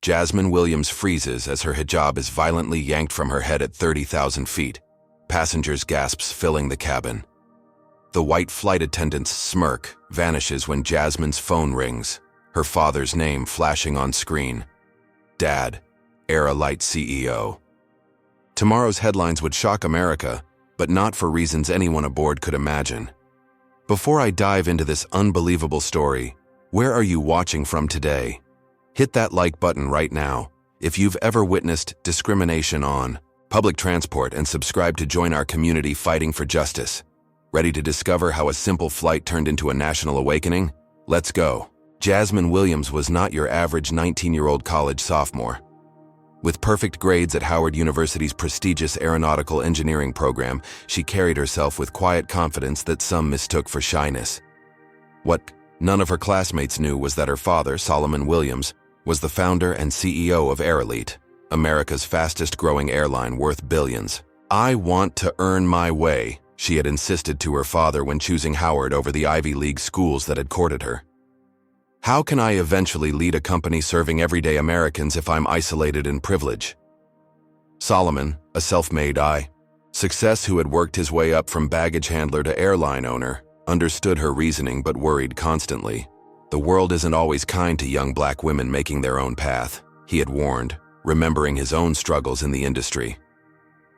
Jasmine Williams freezes as her hijab is violently yanked from her head at 30,000 feet. Passengers' gasps filling the cabin. The white flight attendant's smirk vanishes when Jasmine's phone rings, her father's name flashing on screen. Dad, Airline CEO. Tomorrow's headlines would shock America, but not for reasons anyone aboard could imagine. Before I dive into this unbelievable story, where are you watching from today? Hit that like button right now if you've ever witnessed discrimination on public transport, and subscribe to join our community fighting for justice. Ready to discover how a simple flight turned into a national awakening? Let's go. Jasmine Williams was not your average 19-year-old college sophomore. With perfect grades at Howard University's prestigious aeronautical engineering program, she carried herself with quiet confidence that some mistook for shyness. What none of her classmates knew was that her father, Solomon Williams, was the founder and CEO of Airline, America's fastest-growing airline worth billions. "I want to earn my way," she had insisted to her father when choosing Howard over the Ivy League schools that had courted her. "How can I eventually lead a company serving everyday Americans if I'm isolated in privilege?" Solomon, a self-made success who had worked his way up from baggage handler to airline owner, understood her reasoning but worried constantly. "The world isn't always kind to young black women making their own path," he had warned, remembering his own struggles in the industry.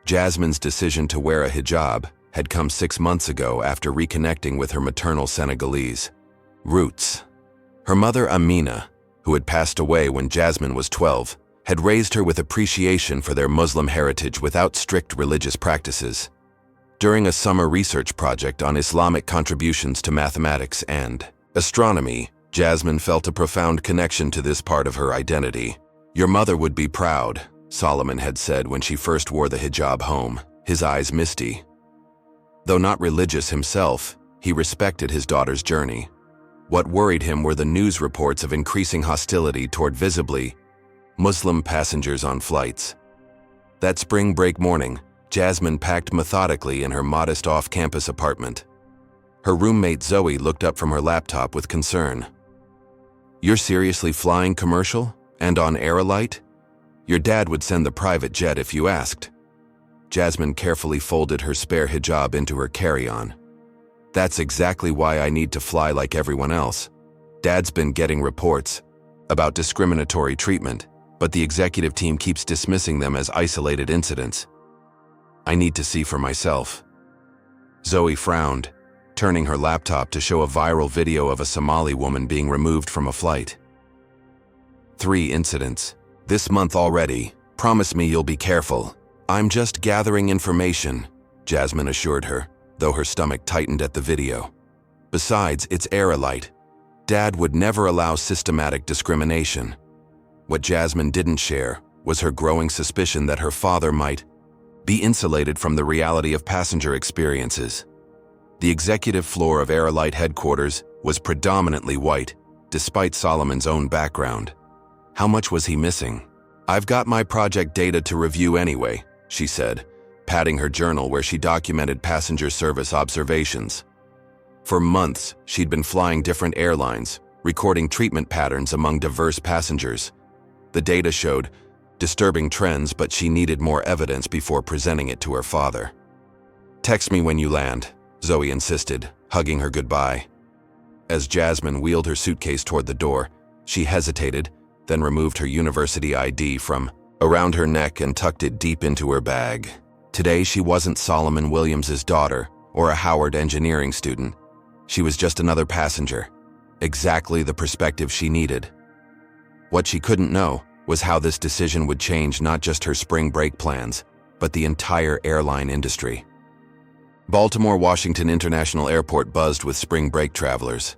Jasmine's decision to wear a hijab had come 6 months ago after reconnecting with her maternal Senegalese roots. Her mother Amina, who had passed away when Jasmine was 12, had raised her with appreciation for their Muslim heritage without strict religious practices. During a summer research project on Islamic contributions to mathematics and astronomy, Jasmine felt a profound connection to this part of her identity. "Your mother would be proud," Solomon had said when she first wore the hijab home, his eyes misty. Though not religious himself, he respected his daughter's journey. What worried him were the news reports of increasing hostility toward visibly Muslim passengers on flights. That spring break morning, Jasmine packed methodically in her modest off-campus apartment. Her roommate Zoe looked up from her laptop with concern. "You're seriously flying commercial? And on Airline? Your dad would send the private jet if you asked." Jasmine carefully folded her spare hijab into her carry-on. "That's exactly why I need to fly like everyone else. Dad's been getting reports about discriminatory treatment, but the executive team keeps dismissing them as isolated incidents. I need to see for myself." Zoe frowned, turning her laptop to show a viral video of a Somali woman being removed from a flight. "3 incidents. This month already. Promise me you'll be careful." "I'm just gathering information," Jasmine assured her, though her stomach tightened at the video. "Besides, it's Airline. Dad would never allow systematic discrimination." What Jasmine didn't share was her growing suspicion that her father might be insulated from the reality of passenger experiences. The executive floor of Airline headquarters was predominantly white, despite Solomon's own background. How much was he missing? "I've got my project data to review anyway," she said, patting her journal where she documented passenger service observations. For months, she'd been flying different airlines, recording treatment patterns among diverse passengers. The data showed disturbing trends, but she needed more evidence before presenting it to her father. "Text me when you land," Zoe insisted, hugging her goodbye. As Jasmine wheeled her suitcase toward the door, she hesitated, then removed her university ID from around her neck and tucked it deep into her bag. Today, she wasn't Solomon Williams's daughter or a Howard engineering student. She was just another passenger, exactly the perspective she needed. What she couldn't know was how this decision would change not just her spring break plans, but the entire airline industry. Baltimore-Washington International Airport buzzed with spring break travelers.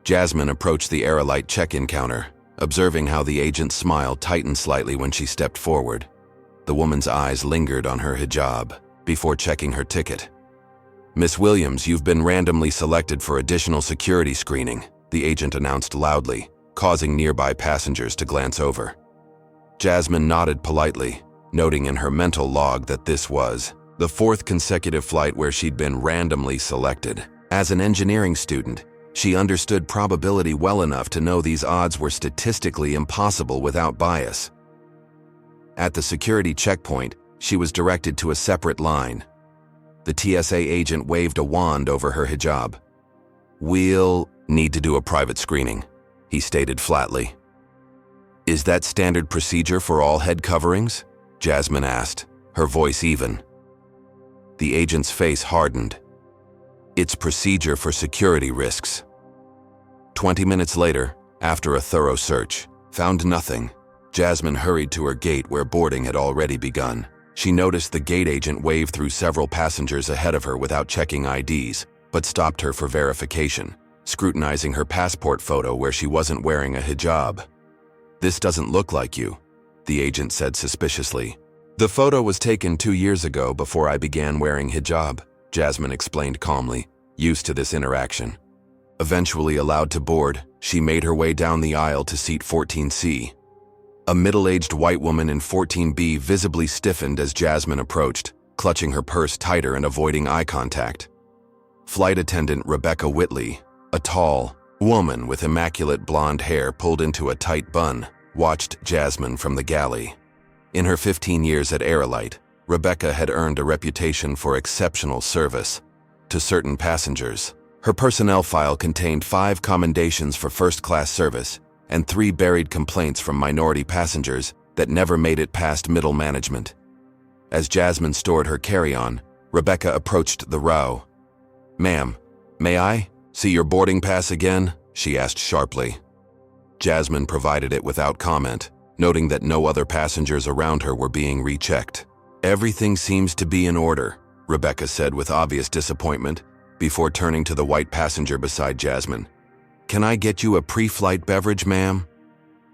Jasmine approached the Airline check-in counter, observing how the agent's smile tightened slightly when she stepped forward. The woman's eyes lingered on her hijab before checking her ticket. "Miss Williams, you've been randomly selected for additional security screening," the agent announced loudly, causing nearby passengers to glance over. Jasmine nodded politely, noting in her mental log that this was the 4th consecutive flight where she'd been randomly selected. As an engineering student, She understood probability well enough to know these odds were statistically impossible without bias. At the security checkpoint, she was directed to a separate line. The TSA agent waved a wand over her hijab. "We'll need to do a private screening," he stated flatly. "Is that standard procedure for all head coverings?" Jasmine asked, her voice even. The agent's face hardened. "It's procedure for security risks." 20 minutes later, after a thorough search, found nothing. Jasmine hurried to her gate where boarding had already begun. She noticed the gate agent wave through several passengers ahead of her without checking IDs, but stopped her for verification, scrutinizing her passport photo where she wasn't wearing a hijab. "This doesn't look like you," the agent said suspiciously. "The photo was taken 2 years ago before I began wearing hijab," Jasmine explained calmly, used to this interaction. Eventually allowed to board, she made her way down the aisle to seat 14C. A middle-aged white woman in 14B visibly stiffened as Jasmine approached, clutching her purse tighter and avoiding eye contact. Flight attendant Rebecca Whitley, a tall woman with immaculate blonde hair pulled into a tight bun, watched Jasmine from the galley. In her 15 years at Airline, Rebecca had earned a reputation for exceptional service to certain passengers. Her personnel file contained 5 commendations for first-class service and 3 buried complaints from minority passengers that never made it past middle management. As Jasmine stored her carry-on, Rebecca approached the row. "Ma'am, may I see your boarding pass again?" she asked sharply. Jasmine provided it without comment, noting that no other passengers around her were being rechecked. "Everything seems to be in order," Rebecca said with obvious disappointment, before turning to the white passenger beside Jasmine. "Can I get you a pre-flight beverage, ma'am?"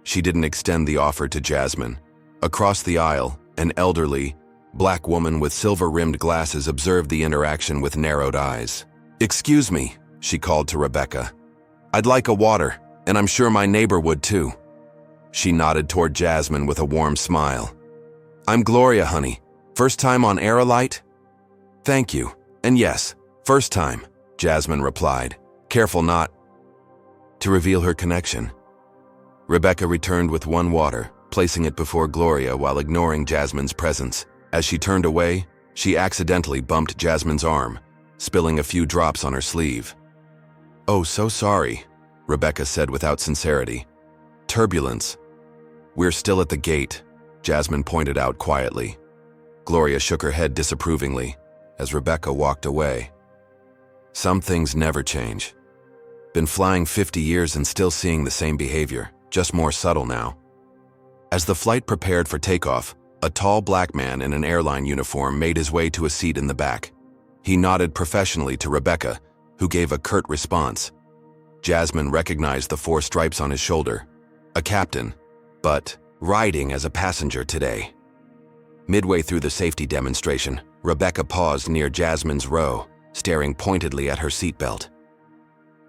She didn't extend the offer to Jasmine. Across the aisle, an elderly, black woman with silver-rimmed glasses observed the interaction with narrowed eyes. "Excuse me," she called to Rebecca. "I'd like a water, and I'm sure my neighbor would too." She nodded toward Jasmine with a warm smile. "I'm Gloria, honey. First time on Airline?" "Thank you. And yes, first time," Jasmine replied, careful not to reveal her connection. Rebecca returned with one water, placing it before Gloria while ignoring Jasmine's presence. As she turned away, she accidentally bumped Jasmine's arm, spilling a few drops on her sleeve. "Oh, so sorry," Rebecca said without sincerity. "Turbulence." "We're still at the gate," Jasmine pointed out quietly. Gloria shook her head disapprovingly as Rebecca walked away. Some things never change. Been flying 50 years and still seeing the same behavior, just more subtle now. As the flight prepared for takeoff, a tall black man in an airline uniform made his way to a seat in the back. He nodded professionally to Rebecca, who gave a curt response. Jasmine recognized the 4 stripes on his shoulder. A captain, but riding as a passenger today. Midway through the safety demonstration, Rebecca paused near Jasmine's row, staring pointedly at her seatbelt.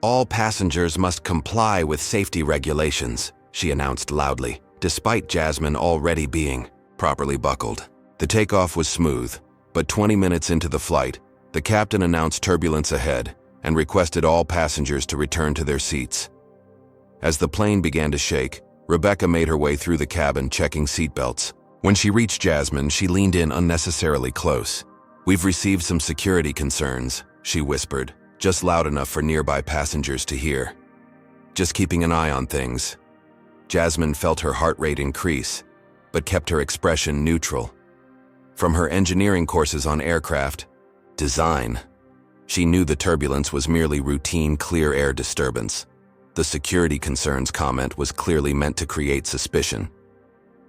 "All passengers must comply with safety regulations," she announced loudly, despite Jasmine already being properly buckled. The takeoff was smooth, but 20 minutes into the flight, the captain announced turbulence ahead and requested all passengers to return to their seats. As the plane began to shake, Rebecca made her way through the cabin checking seatbelts. When she reached Jasmine, she leaned in unnecessarily close. "We've received some security concerns," she whispered, just loud enough for nearby passengers to hear. "Just keeping an eye on things." Jasmine felt her heart rate increase, but kept her expression neutral. From her engineering courses on aircraft design, she knew the turbulence was merely routine clear air disturbance. The security concerns comment was clearly meant to create suspicion.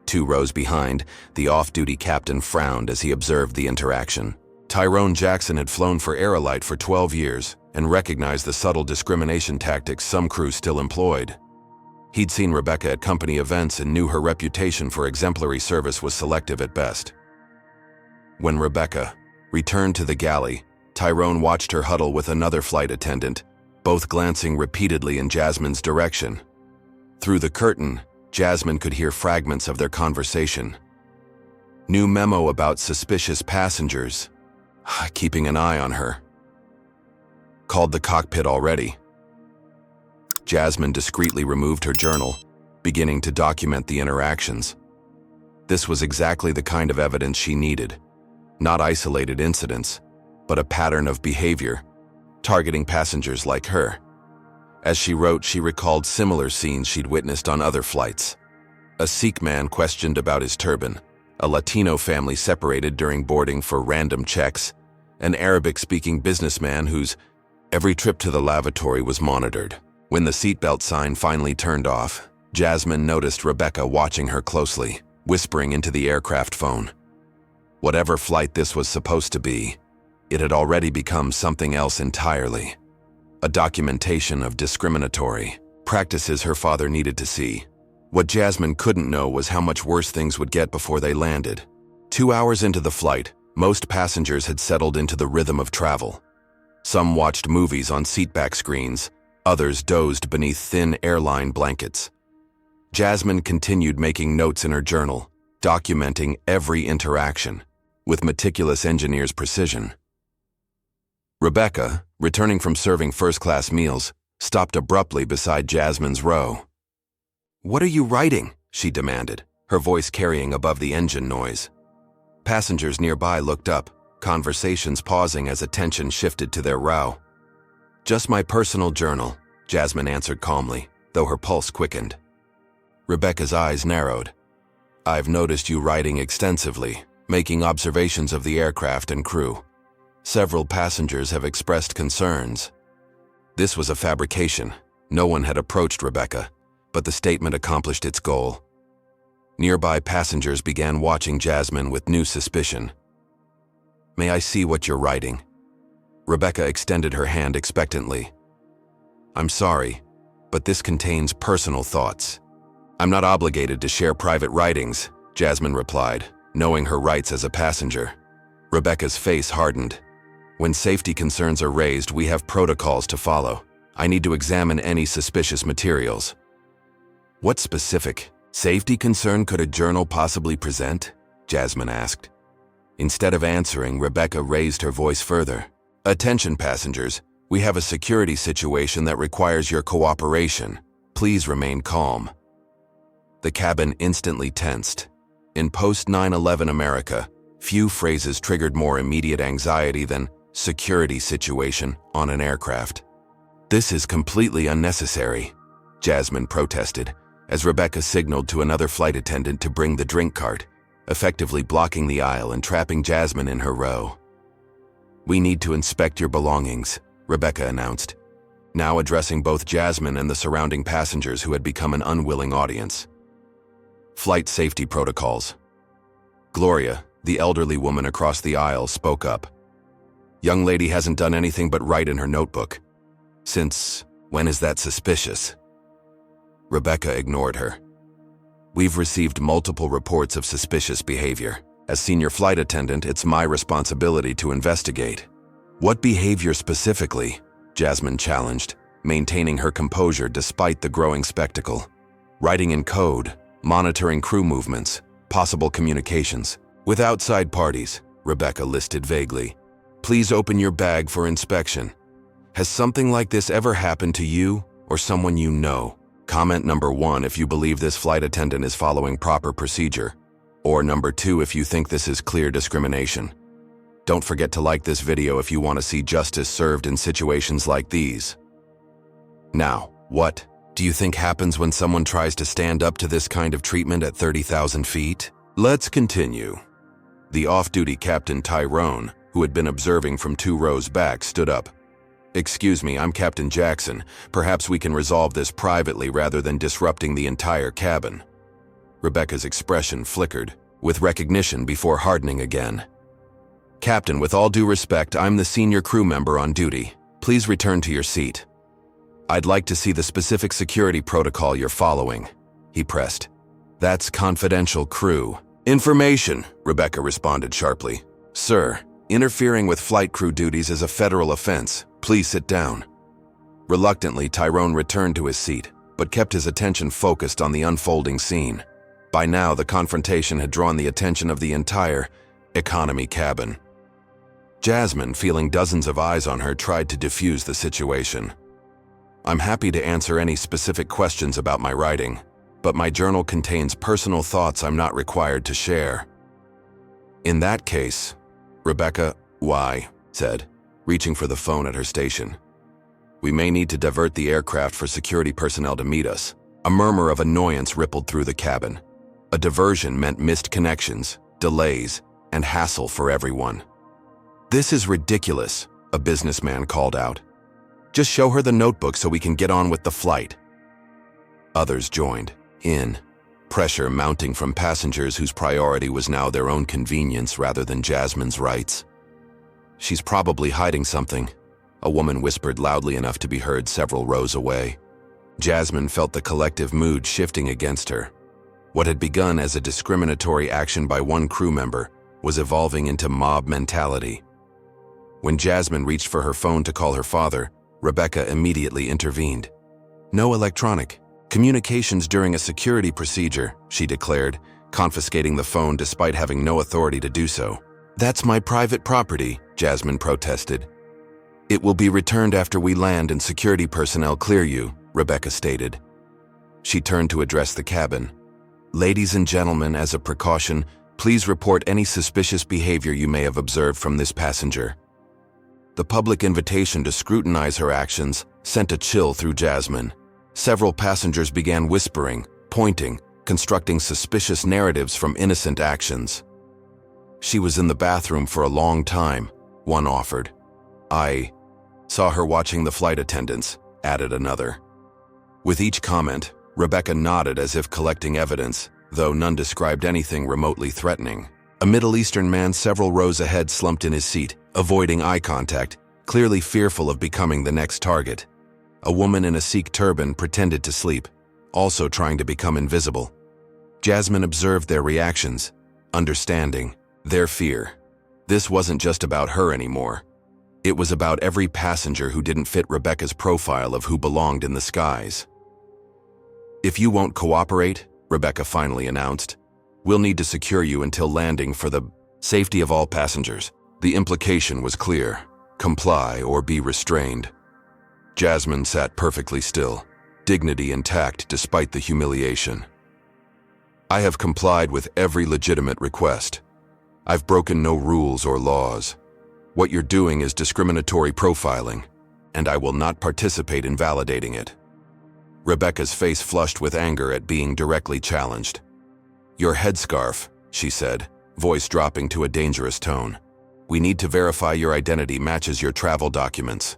2 rows behind, the off-duty captain frowned as he observed the interaction. Tyrone Jackson had flown for Airline for 12 years and recognized the subtle discrimination tactics some crews still employed. He'd seen Rebecca at company events and knew her reputation for exemplary service was selective at best. When Rebecca returned to the galley, Tyrone watched her huddle with another flight attendant, both glancing repeatedly in Jasmine's direction. Through the curtain, Jasmine could hear fragments of their conversation. "New memo about suspicious passengers. Keeping an eye on her. Called the cockpit already." Jasmine discreetly removed her journal, beginning to document the interactions. This was exactly the kind of evidence she needed. Not isolated incidents, but a pattern of behavior, targeting passengers like her. As she wrote, she recalled similar scenes she'd witnessed on other flights. A Sikh man questioned about his turban, a Latino family separated during boarding for random checks, an Arabic-speaking businessman whose every trip to the lavatory was monitored. When the seatbelt sign finally turned off, Jasmine noticed Rebecca watching her closely, whispering into the aircraft phone. Whatever flight this was supposed to be, it had already become something else entirely. A documentation of discriminatory practices her father needed to see. What Jasmine couldn't know was how much worse things would get before they landed. 2 hours into the flight, most passengers had settled into the rhythm of travel. Some watched movies on seatback screens, others dozed beneath thin airline blankets. Jasmine continued making notes in her journal, documenting every interaction, with meticulous engineer's precision. Rebecca, returning from serving first-class meals, stopped abruptly beside Jasmine's row. "What are you writing?" she demanded, her voice carrying above the engine noise. Passengers nearby looked up, conversations pausing as attention shifted to their row. "Just my personal journal," Jasmine answered calmly, though her pulse quickened. Rebecca's eyes narrowed. "I've noticed you writing extensively, making observations of the aircraft and crew. Several passengers have expressed concerns." This was a fabrication. No one had approached Rebecca, but the statement accomplished its goal. Nearby passengers began watching Jasmine with new suspicion. "May I see what you're writing?" Rebecca extended her hand expectantly. "I'm sorry, but this contains personal thoughts." "I'm not obligated to share private writings," Jasmine replied, knowing her rights as a passenger. Rebecca's face hardened. "When safety concerns are raised, we have protocols to follow. I need to examine any suspicious materials." "What specific safety concern could a journal possibly present?" Jasmine asked. Instead of answering, Rebecca raised her voice further. "Attention passengers, we have a security situation that requires your cooperation. Please remain calm." The cabin instantly tensed. In post-9/11 America, few phrases triggered more immediate anxiety than security situation on an aircraft. "This is completely unnecessary," Jasmine protested, as Rebecca signaled to another flight attendant to bring the drink cart, effectively blocking the aisle and trapping Jasmine in her row. "We need to inspect your belongings," Rebecca announced, now addressing both Jasmine and the surrounding passengers who had become an unwilling audience. "Flight safety protocols." Gloria, the elderly woman across the aisle, spoke up. "Young lady hasn't done anything but write in her notebook. Since when is that suspicious?" Rebecca ignored her. "We've received multiple reports of suspicious behavior. As senior flight attendant, it's my responsibility to investigate." "What behavior specifically?" Jasmine challenged, maintaining her composure despite the growing spectacle. "Writing in code, monitoring crew movements, possible communications with outside parties," Rebecca listed vaguely. "Please open your bag for inspection. Has something like this ever happened to you or someone you know? Comment number 1 if you believe this flight attendant is following proper procedure, or number 2 if you think this is clear discrimination. Don't forget to like this video if you want to see justice served in situations like these." Now, what do you think happens when someone tries to stand up to this kind of treatment at 30,000 feet? Let's continue. The off-duty Captain Tyrone, who had been observing from 2 rows back, stood up. "Excuse me, I'm Captain Jackson. Perhaps we can resolve this privately rather than disrupting the entire cabin." Rebecca's expression flickered, with recognition before hardening again. "Captain, with all due respect, I'm the senior crew member on duty. Please return to your seat." "I'd like to see the specific security protocol you're following," he pressed. "That's confidential crew information," Rebecca responded sharply. "Sir, interfering with flight crew duties is a federal offense. Please sit down." Reluctantly, Tyrone returned to his seat, but kept his attention focused on the unfolding scene. By now, the confrontation had drawn the attention of the entire economy cabin. Jasmine, feeling dozens of eyes on her, tried to defuse the situation. I'm happy to answer any specific questions about my writing, but my journal contains personal thoughts I'm not required to share. In that case, Rebecca, why, said, reaching for the phone at her station. We may need to divert the aircraft for security personnel to meet us. A murmur of annoyance rippled through the cabin. A diversion meant missed connections, delays, and hassle for everyone. This is ridiculous, a businessman called out. Just show her the notebook so we can get on with the flight. Others joined in, pressure mounting from passengers whose priority was now their own convenience rather than Jasmine's rights. She's probably hiding something, a woman whispered loudly enough to be heard several rows away. Jasmine felt the collective mood shifting against her. What had begun as a discriminatory action by one crew member was evolving into mob mentality. When Jasmine reached for her phone to call her father, Rebecca immediately intervened. No electronic communications during a security procedure, she declared, confiscating the phone despite having no authority to do so. That's my private property, Jasmine protested. It will be returned after we land and security personnel clear you, Rebecca stated. She turned to address the cabin. Ladies and gentlemen, as a precaution, please report any suspicious behavior you may have observed from this passenger. The public invitation to scrutinize her actions sent a chill through Jasmine. Several passengers began whispering, pointing, constructing suspicious narratives from innocent actions. She was in the bathroom for a long time, one offered. I saw her watching the flight attendants, added another. With each comment, Rebecca nodded as if collecting evidence, though none described anything remotely threatening. A Middle Eastern man several rows ahead slumped in his seat, avoiding eye contact, clearly fearful of becoming the next target. A woman in a Sikh turban pretended to sleep, also trying to become invisible. Jasmine observed their reactions, understanding their fear. This wasn't just about her anymore. It was about every passenger who didn't fit Rebecca's profile of who belonged in the skies. If you won't cooperate, Rebecca finally announced, we'll need to secure you until landing for the safety of all passengers. The implication was clear: comply or be restrained. Jasmine sat perfectly still, dignity intact despite the humiliation. I have complied with every legitimate request. I've broken no rules or laws. What you're doing is discriminatory profiling, and I will not participate in validating it. Rebecca's face flushed with anger at being directly challenged. Your headscarf, she said, voice dropping to a dangerous tone. We need to verify your identity matches your travel documents.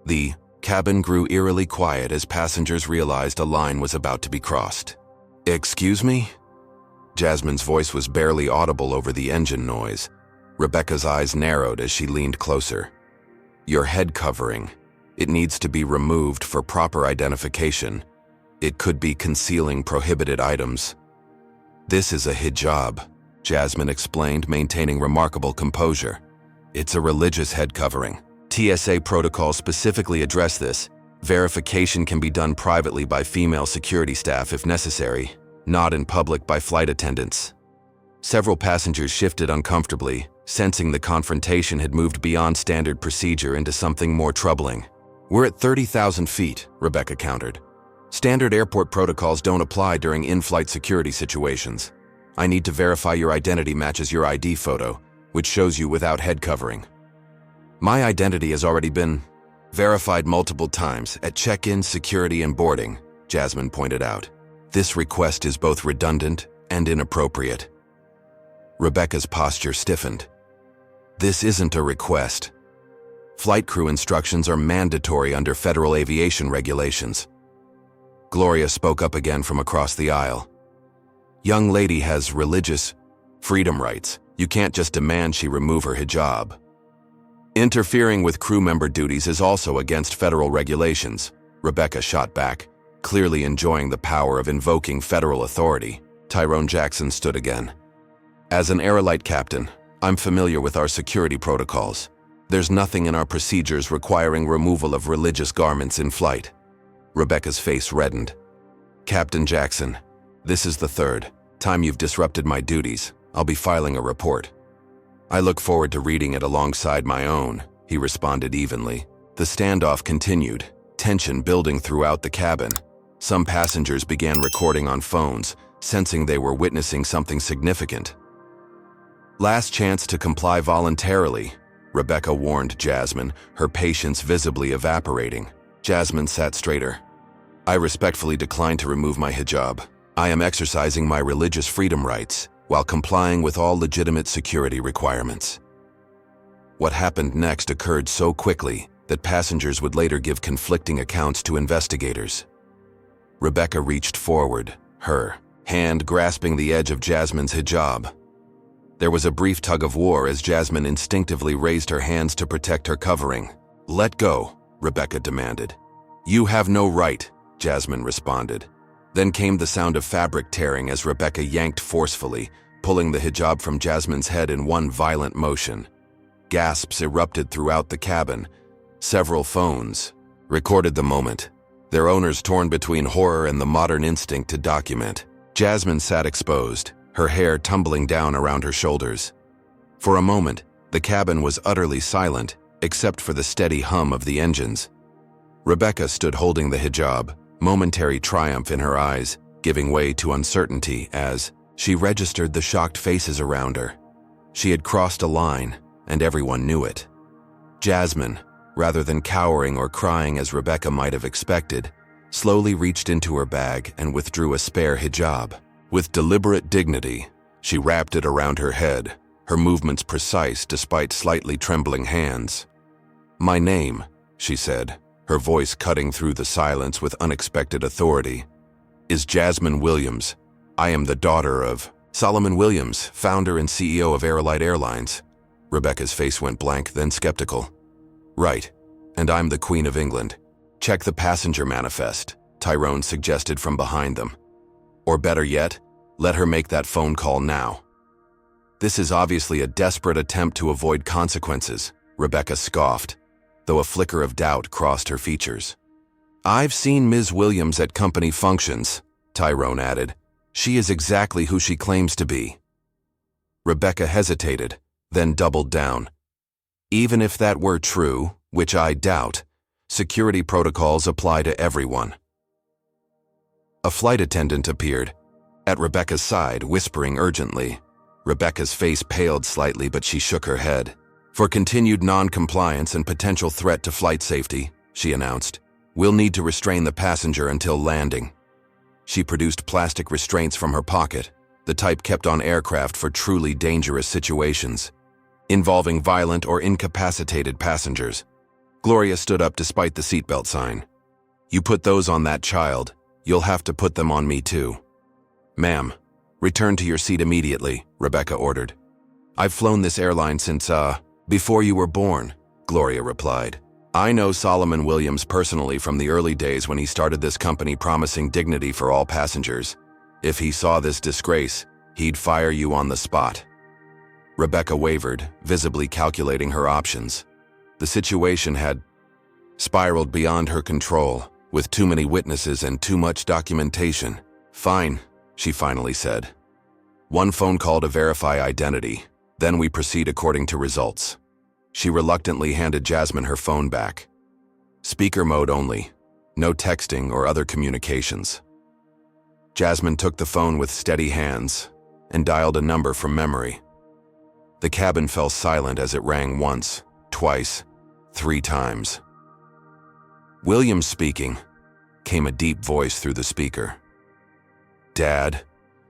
The cabin grew eerily quiet as passengers realized a line was about to be crossed. Excuse me? Jasmine's voice was barely audible over the engine noise. Rebecca's eyes narrowed as she leaned closer. Your head covering. It needs to be removed for proper identification. It could be concealing prohibited items. This is a hijab, Jasmine explained, maintaining remarkable composure. It's a religious head covering. TSA protocols specifically address this. Verification can be done privately by female security staff if necessary, not in public by flight attendants. Several passengers shifted uncomfortably, sensing the confrontation had moved beyond standard procedure into something more troubling. We're at 30,000 feet, Rebecca countered. Standard airport protocols don't apply during in-flight security situations. I need to verify your identity matches your ID photo, which shows you without head covering. My identity has already been verified multiple times at check-in, security, and boarding, Jasmine pointed out. This request is both redundant and inappropriate. Rebecca's posture stiffened. This isn't a request. Flight crew instructions are mandatory under federal aviation regulations. Gloria spoke up again from across the aisle. Young lady has religious freedom rights. You can't just demand she remove her hijab. Interfering with crew member duties is also against federal regulations, Rebecca shot back, clearly enjoying the power of invoking federal authority. Tyrone Jackson stood again. As an Airline captain, I'm familiar with our security protocols. There's nothing in our procedures requiring removal of religious garments in flight. Rebecca's face reddened. Captain Jackson, this is the third time you've disrupted my duties. I'll be filing a report. I look forward to reading it alongside my own, he responded evenly. The standoff continued, tension building throughout the cabin. Some passengers began recording on phones, sensing they were witnessing something significant. "Last chance to comply voluntarily," Rebecca warned Jasmine, her patience visibly evaporating. Jasmine sat straighter. "I respectfully decline to remove my hijab. I am exercising my religious freedom rights while complying with all legitimate security requirements." What happened next occurred so quickly that passengers would later give conflicting accounts to investigators. Rebecca reached forward, her hand grasping the edge of Jasmine's hijab. There was a brief tug of war as Jasmine instinctively raised her hands to protect her covering. "Let go," Rebecca demanded. "You have no right," Jasmine responded. Then came the sound of fabric tearing as Rebecca yanked forcefully, pulling the hijab from Jasmine's head in one violent motion. Gasps erupted throughout the cabin. Several phones recorded the moment, their owners torn between horror and the modern instinct to document. Jasmine sat exposed, her hair tumbling down around her shoulders. For a moment, the cabin was utterly silent, except for the steady hum of the engines. Rebecca stood holding the hijab, momentary triumph in her eyes, giving way to uncertainty as she registered the shocked faces around her. She had crossed a line, and everyone knew it. Jasmine, rather than cowering or crying as Rebecca might have expected, slowly reached into her bag and withdrew a spare hijab. With deliberate dignity, she wrapped it around her head, her movements precise despite slightly trembling hands. "My name," she said, her voice cutting through the silence with unexpected authority, "is Jasmine Williams. I am the daughter of Solomon Williams, founder and CEO of Airlines." Rebecca's face went blank, then skeptical. "Right, and I'm the Queen of England. Check the passenger manifest," Tyrone suggested from behind them. "Or better yet, let her make that phone call now." "This is obviously a desperate attempt to avoid consequences," Rebecca scoffed, though a flicker of doubt crossed her features. "I've seen Ms. Williams at company functions," Tyrone added. "She is exactly who she claims to be." Rebecca hesitated, then doubled down. "Even if that were true, which I doubt, security protocols apply to everyone." A flight attendant appeared, at Rebecca's side, whispering urgently. Rebecca's face paled slightly, but she shook her head. "For continued non-compliance and potential threat to flight safety," she announced, "we'll need to restrain the passenger until landing." She produced plastic restraints from her pocket, the type kept on aircraft for truly dangerous situations, involving violent or incapacitated passengers. Gloria stood up despite the seatbelt sign. "You put those on that child, you'll have to put them on me too." "Ma'am, return to your seat immediately," Rebecca ordered. "I've flown this airline since, before you were born," Gloria replied. "I know Solomon Williams personally from the early days when he started this company promising dignity for all passengers. If he saw this disgrace, he'd fire you on the spot." Rebecca wavered, visibly calculating her options. The situation had spiraled beyond her control, with too many witnesses and too much documentation. "Fine," she finally said. "One phone call to verify identity, then we proceed according to results." She reluctantly handed Jasmine her phone back. "Speaker mode only, no texting or other communications." Jasmine took the phone with steady hands and dialed a number from memory. The cabin fell silent as it rang once, twice, 3 times. "Williams speaking," came a deep voice through the speaker. "Dad,"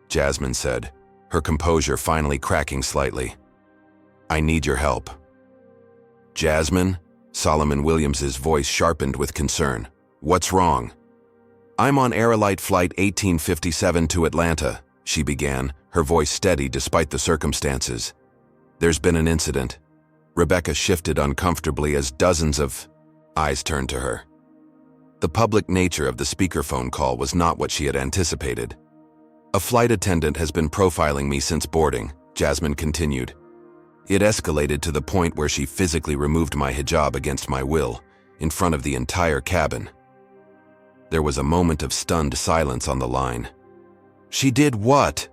Jasmine said, her composure finally cracking slightly. "I need your help." "Jasmine?" Solomon Williams's voice sharpened with concern. "What's wrong?" "I'm on Airline Flight 1857 to Atlanta," she began, her voice steady despite the circumstances. "There's been an incident." Rebecca shifted uncomfortably as dozens of eyes turned to her. The public nature of the speakerphone call was not what she had anticipated. "A flight attendant has been profiling me since boarding," Jasmine continued. "It escalated to the point where she physically removed my hijab against my will, in front of the entire cabin." There was a moment of stunned silence on the line. "She did what?"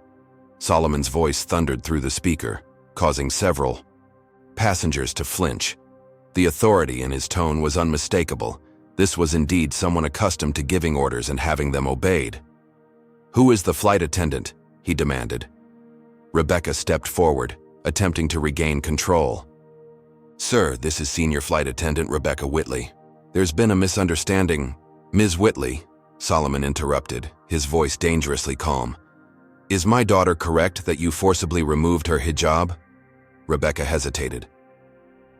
Solomon's voice thundered through the speaker, causing several passengers to flinch. The authority in his tone was unmistakable, This was indeed someone accustomed to giving orders and having them obeyed. "Who is the flight attendant?" he demanded. Rebecca stepped forward, attempting to regain control. "Sir, this is Senior Flight Attendant Rebecca Whitley. There's been a misunderstanding." "Ms. Whitley," Solomon interrupted, his voice dangerously calm. "Is my daughter correct that you forcibly removed her hijab?" Rebecca hesitated.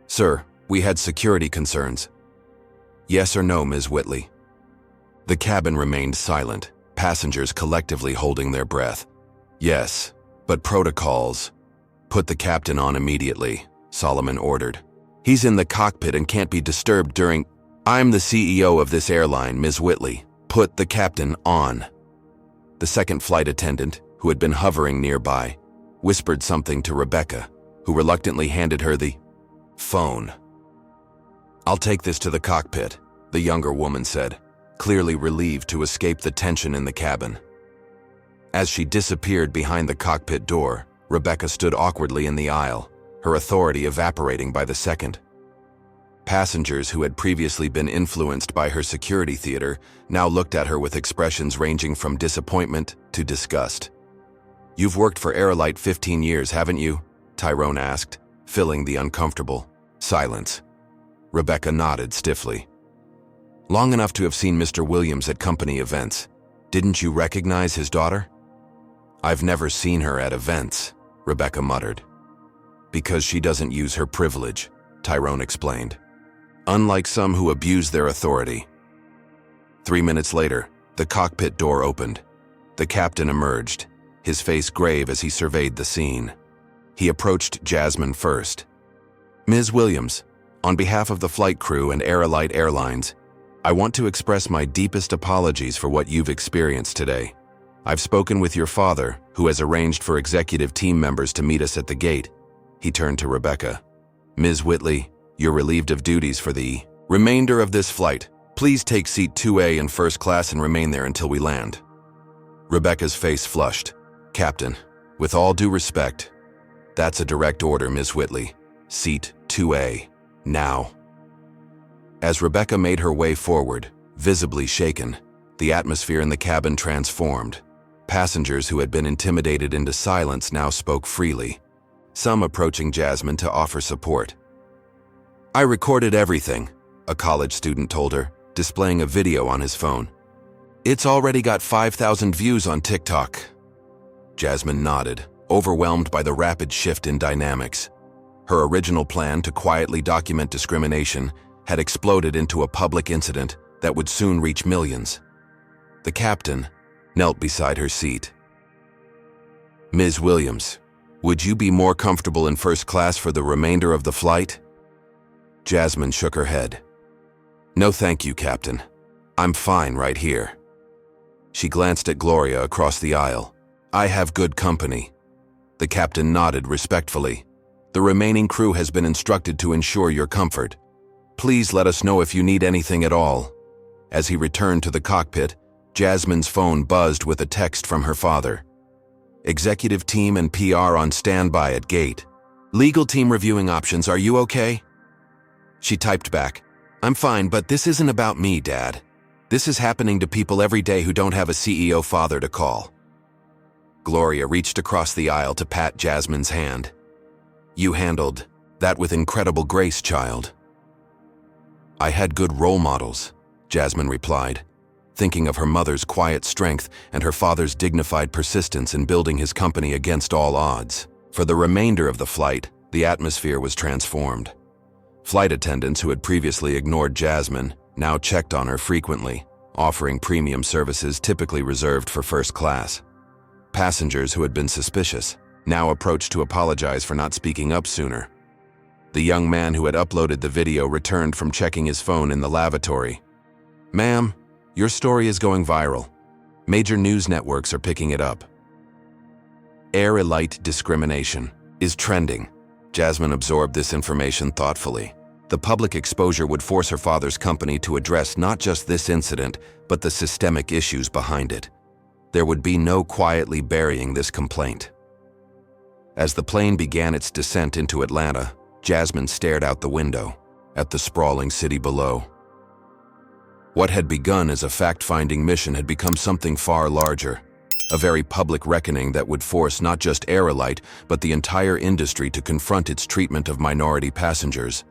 "Sir, we had security concerns." "Yes or no, Ms. Whitley?" The cabin remained silent, passengers collectively holding their breath. "Yes, but protocols." "Put the captain on immediately," Solomon ordered. "He's in the cockpit and can't be disturbed during—" "I'm the CEO of this airline, Ms. Whitley. Put the captain on." The second flight attendant, who had been hovering nearby, whispered something to Rebecca, who reluctantly handed her the phone. "I'll take this to the cockpit," the younger woman said, clearly relieved to escape the tension in the cabin. As she disappeared behind the cockpit door, Rebecca stood awkwardly in the aisle, her authority evaporating by the second. Passengers who had previously been influenced by her security theater now looked at her with expressions ranging from disappointment to disgust. "You've worked for Airline 15 years, haven't you?" Tyrone asked, filling the uncomfortable silence. Rebecca nodded stiffly. "Long enough to have seen Mr. Williams at company events. Didn't you recognize his daughter?" "I've never seen her at events," Rebecca muttered. "Because she doesn't use her privilege," Tyrone explained. "Unlike some who abuse their authority." 3 minutes later, the cockpit door opened. The captain emerged, his face grave as he surveyed the scene. He approached Jasmine first. "Ms. Williams, on behalf of the flight crew and Airline Airlines, I want to express my deepest apologies for what you've experienced today. I've spoken with your father, who has arranged for executive team members to meet us at the gate." He turned to Rebecca. "Ms. Whitley, you're relieved of duties for the remainder of this flight. Please take seat 2A in first class and remain there until we land." Rebecca's face flushed. "Captain, with all due respect, that's a direct order, Ms. Whitley. Seat 2A, now." As Rebecca made her way forward, visibly shaken, the atmosphere in the cabin transformed. Passengers who had been intimidated into silence now spoke freely, some approaching Jasmine to offer support. "I recorded everything," a college student told her, displaying a video on his phone. "It's already got 5,000 views on TikTok." Jasmine nodded, overwhelmed by the rapid shift in dynamics. Her original plan to quietly document discrimination had exploded into a public incident that would soon reach millions. The captain knelt beside her seat. "Ms. Williams, would you be more comfortable in first class for the remainder of the flight?" Jasmine shook her head. "No thank you, Captain. I'm fine right here." She glanced at Gloria across the aisle. "I have good company." The captain nodded respectfully. "The remaining crew has been instructed to ensure your comfort. Please let us know if you need anything at all." As he returned to the cockpit, Jasmine's phone buzzed with a text from her father. "Executive team and PR on standby at gate. Legal team reviewing options, are you okay?" She typed back, "I'm fine, but this isn't about me, Dad. This is happening to people every day who don't have a CEO father to call." Gloria reached across the aisle to pat Jasmine's hand. "You handled that with incredible grace, child." "I had good role models," Jasmine replied, thinking of her mother's quiet strength and her father's dignified persistence in building his company against all odds. For the remainder of the flight, the atmosphere was transformed. Flight attendants who had previously ignored Jasmine now checked on her frequently, offering premium services typically reserved for first class. Passengers who had been suspicious now approached to apologize for not speaking up sooner. The young man who had uploaded the video returned from checking his phone in the lavatory. "Ma'am, your story is going viral. Major news networks are picking it up. Airline discrimination is trending." Jasmine absorbed this information thoughtfully. The public exposure would force her father's company to address not just this incident, but the systemic issues behind it. There would be no quietly burying this complaint. As the plane began its descent into Atlanta, Jasmine stared out the window at the sprawling city below. What had begun as a fact-finding mission had become something far larger, a very public reckoning that would force not just Airline, but the entire industry to confront its treatment of minority passengers.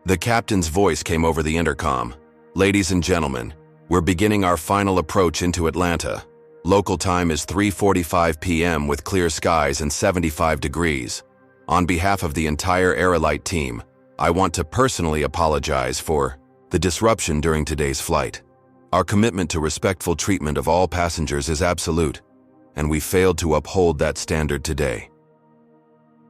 The captain's voice came over the intercom. "Ladies and gentlemen, we're beginning our final approach into Atlanta. Local time is 3:45 p.m. with clear skies and 75 degrees. On behalf of the entire Airline team, I want to personally apologize for the disruption during today's flight. Our commitment to respectful treatment of all passengers is absolute, and we failed to uphold that standard today."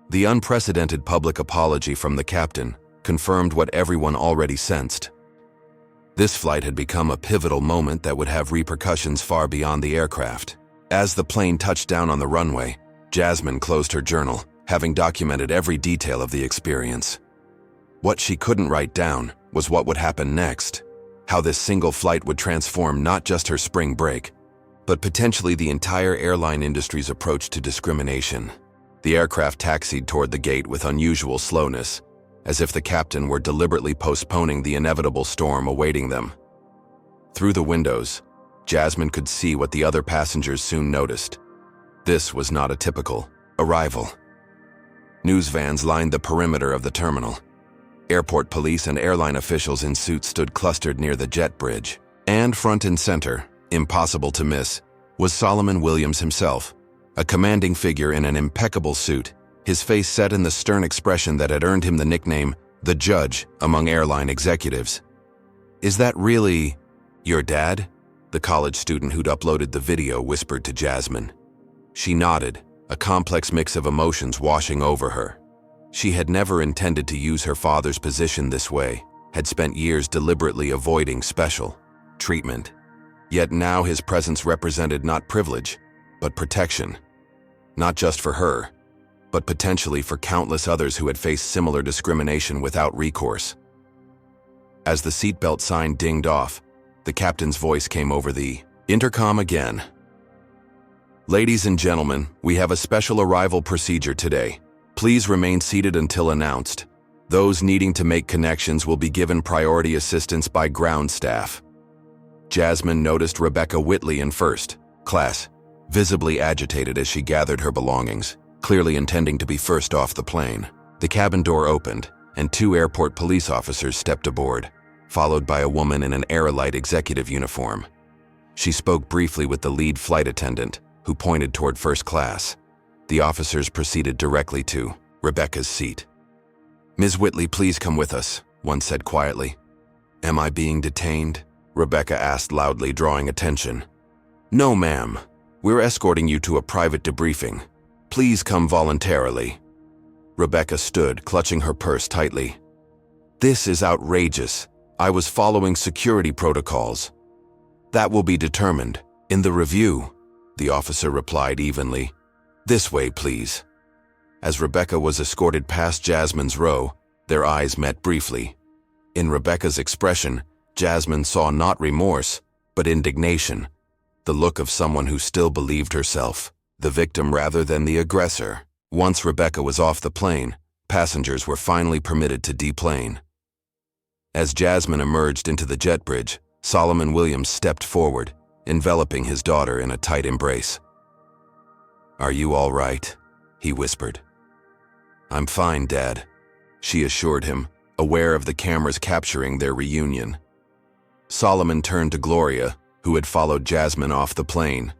The unprecedented public apology from the captain confirmed what everyone already sensed. This flight had become a pivotal moment that would have repercussions far beyond the aircraft. As the plane touched down on the runway, Jasmine closed her journal, having documented every detail of the experience. What she couldn't write down was what would happen next, how this single flight would transform not just her spring break, but potentially the entire airline industry's approach to discrimination. The aircraft taxied toward the gate with unusual slowness, as if the captain were deliberately postponing the inevitable storm awaiting them. Through the windows, Jasmine could see what the other passengers soon noticed. This was not a typical arrival. News vans lined the perimeter of the terminal. Airport police and airline officials in suits stood clustered near the jet bridge. And front and center, impossible to miss, was Solomon Williams himself, a commanding figure in an impeccable suit, his face set in the stern expression that had earned him the nickname, the Judge, among airline executives. "Is that really your dad?" the college student who'd uploaded the video whispered to Jasmine. She nodded, a complex mix of emotions washing over her. She had never intended to use her father's position this way, had spent years deliberately avoiding special treatment. Yet now his presence represented not privilege, but protection. Not just for her, but potentially for countless others who had faced similar discrimination without recourse. As the seatbelt sign dinged off, the captain's voice came over the intercom again. "Ladies and gentlemen, we have a special arrival procedure today. Please remain seated until announced. Those needing to make connections will be given priority assistance by ground staff." Jasmine noticed Rebecca Whitley in first class, visibly agitated as she gathered her belongings, clearly intending to be first off the plane. The cabin door opened, and 2 airport police officers stepped aboard, followed by a woman in an Airline executive uniform. She spoke briefly with the lead flight attendant, who pointed toward first class. The officers proceeded directly to Rebecca's seat. "Ms. Whitley, please come with us," one said quietly. "Am I being detained?" Rebecca asked loudly, drawing attention. "No, ma'am. We're escorting you to a private debriefing. Please come voluntarily." Rebecca stood, clutching her purse tightly. "This is outrageous. I was following security protocols." "That will be determined in the review," the officer replied evenly. "This way, please." As Rebecca was escorted past Jasmine's row, their eyes met briefly. In Rebecca's expression, Jasmine saw not remorse, but indignation, the look of someone who still believed herself the victim rather than the aggressor. Once Rebecca was off the plane, passengers were finally permitted to deplane. As Jasmine emerged into the jet bridge, Solomon Williams stepped forward, enveloping his daughter in a tight embrace. "Are you all right?" he whispered. "I'm fine, Dad," she assured him, aware of the cameras capturing their reunion. Solomon turned to Gloria, who had followed Jasmine off the plane.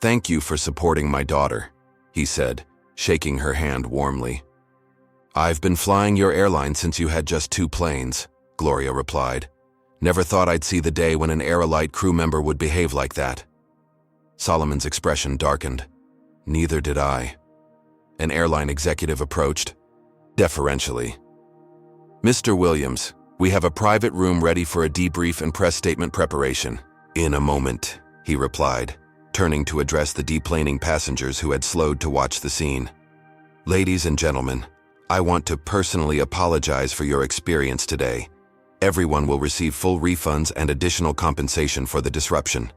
"Thank you for supporting my daughter," he said, shaking her hand warmly. "I've been flying your airline since you had just 2 planes," Gloria replied. "Never thought I'd see the day when an Airline crew member would behave like that." Solomon's expression darkened. "Neither did I." An airline executive approached, deferentially. "Mr. Williams, we have a private room ready for a debrief and press statement preparation." "In a moment," he replied, turning to address the deplaning passengers who had slowed to watch the scene. "Ladies and gentlemen, I want to personally apologize for your experience today. Everyone will receive full refunds and additional compensation for the disruption."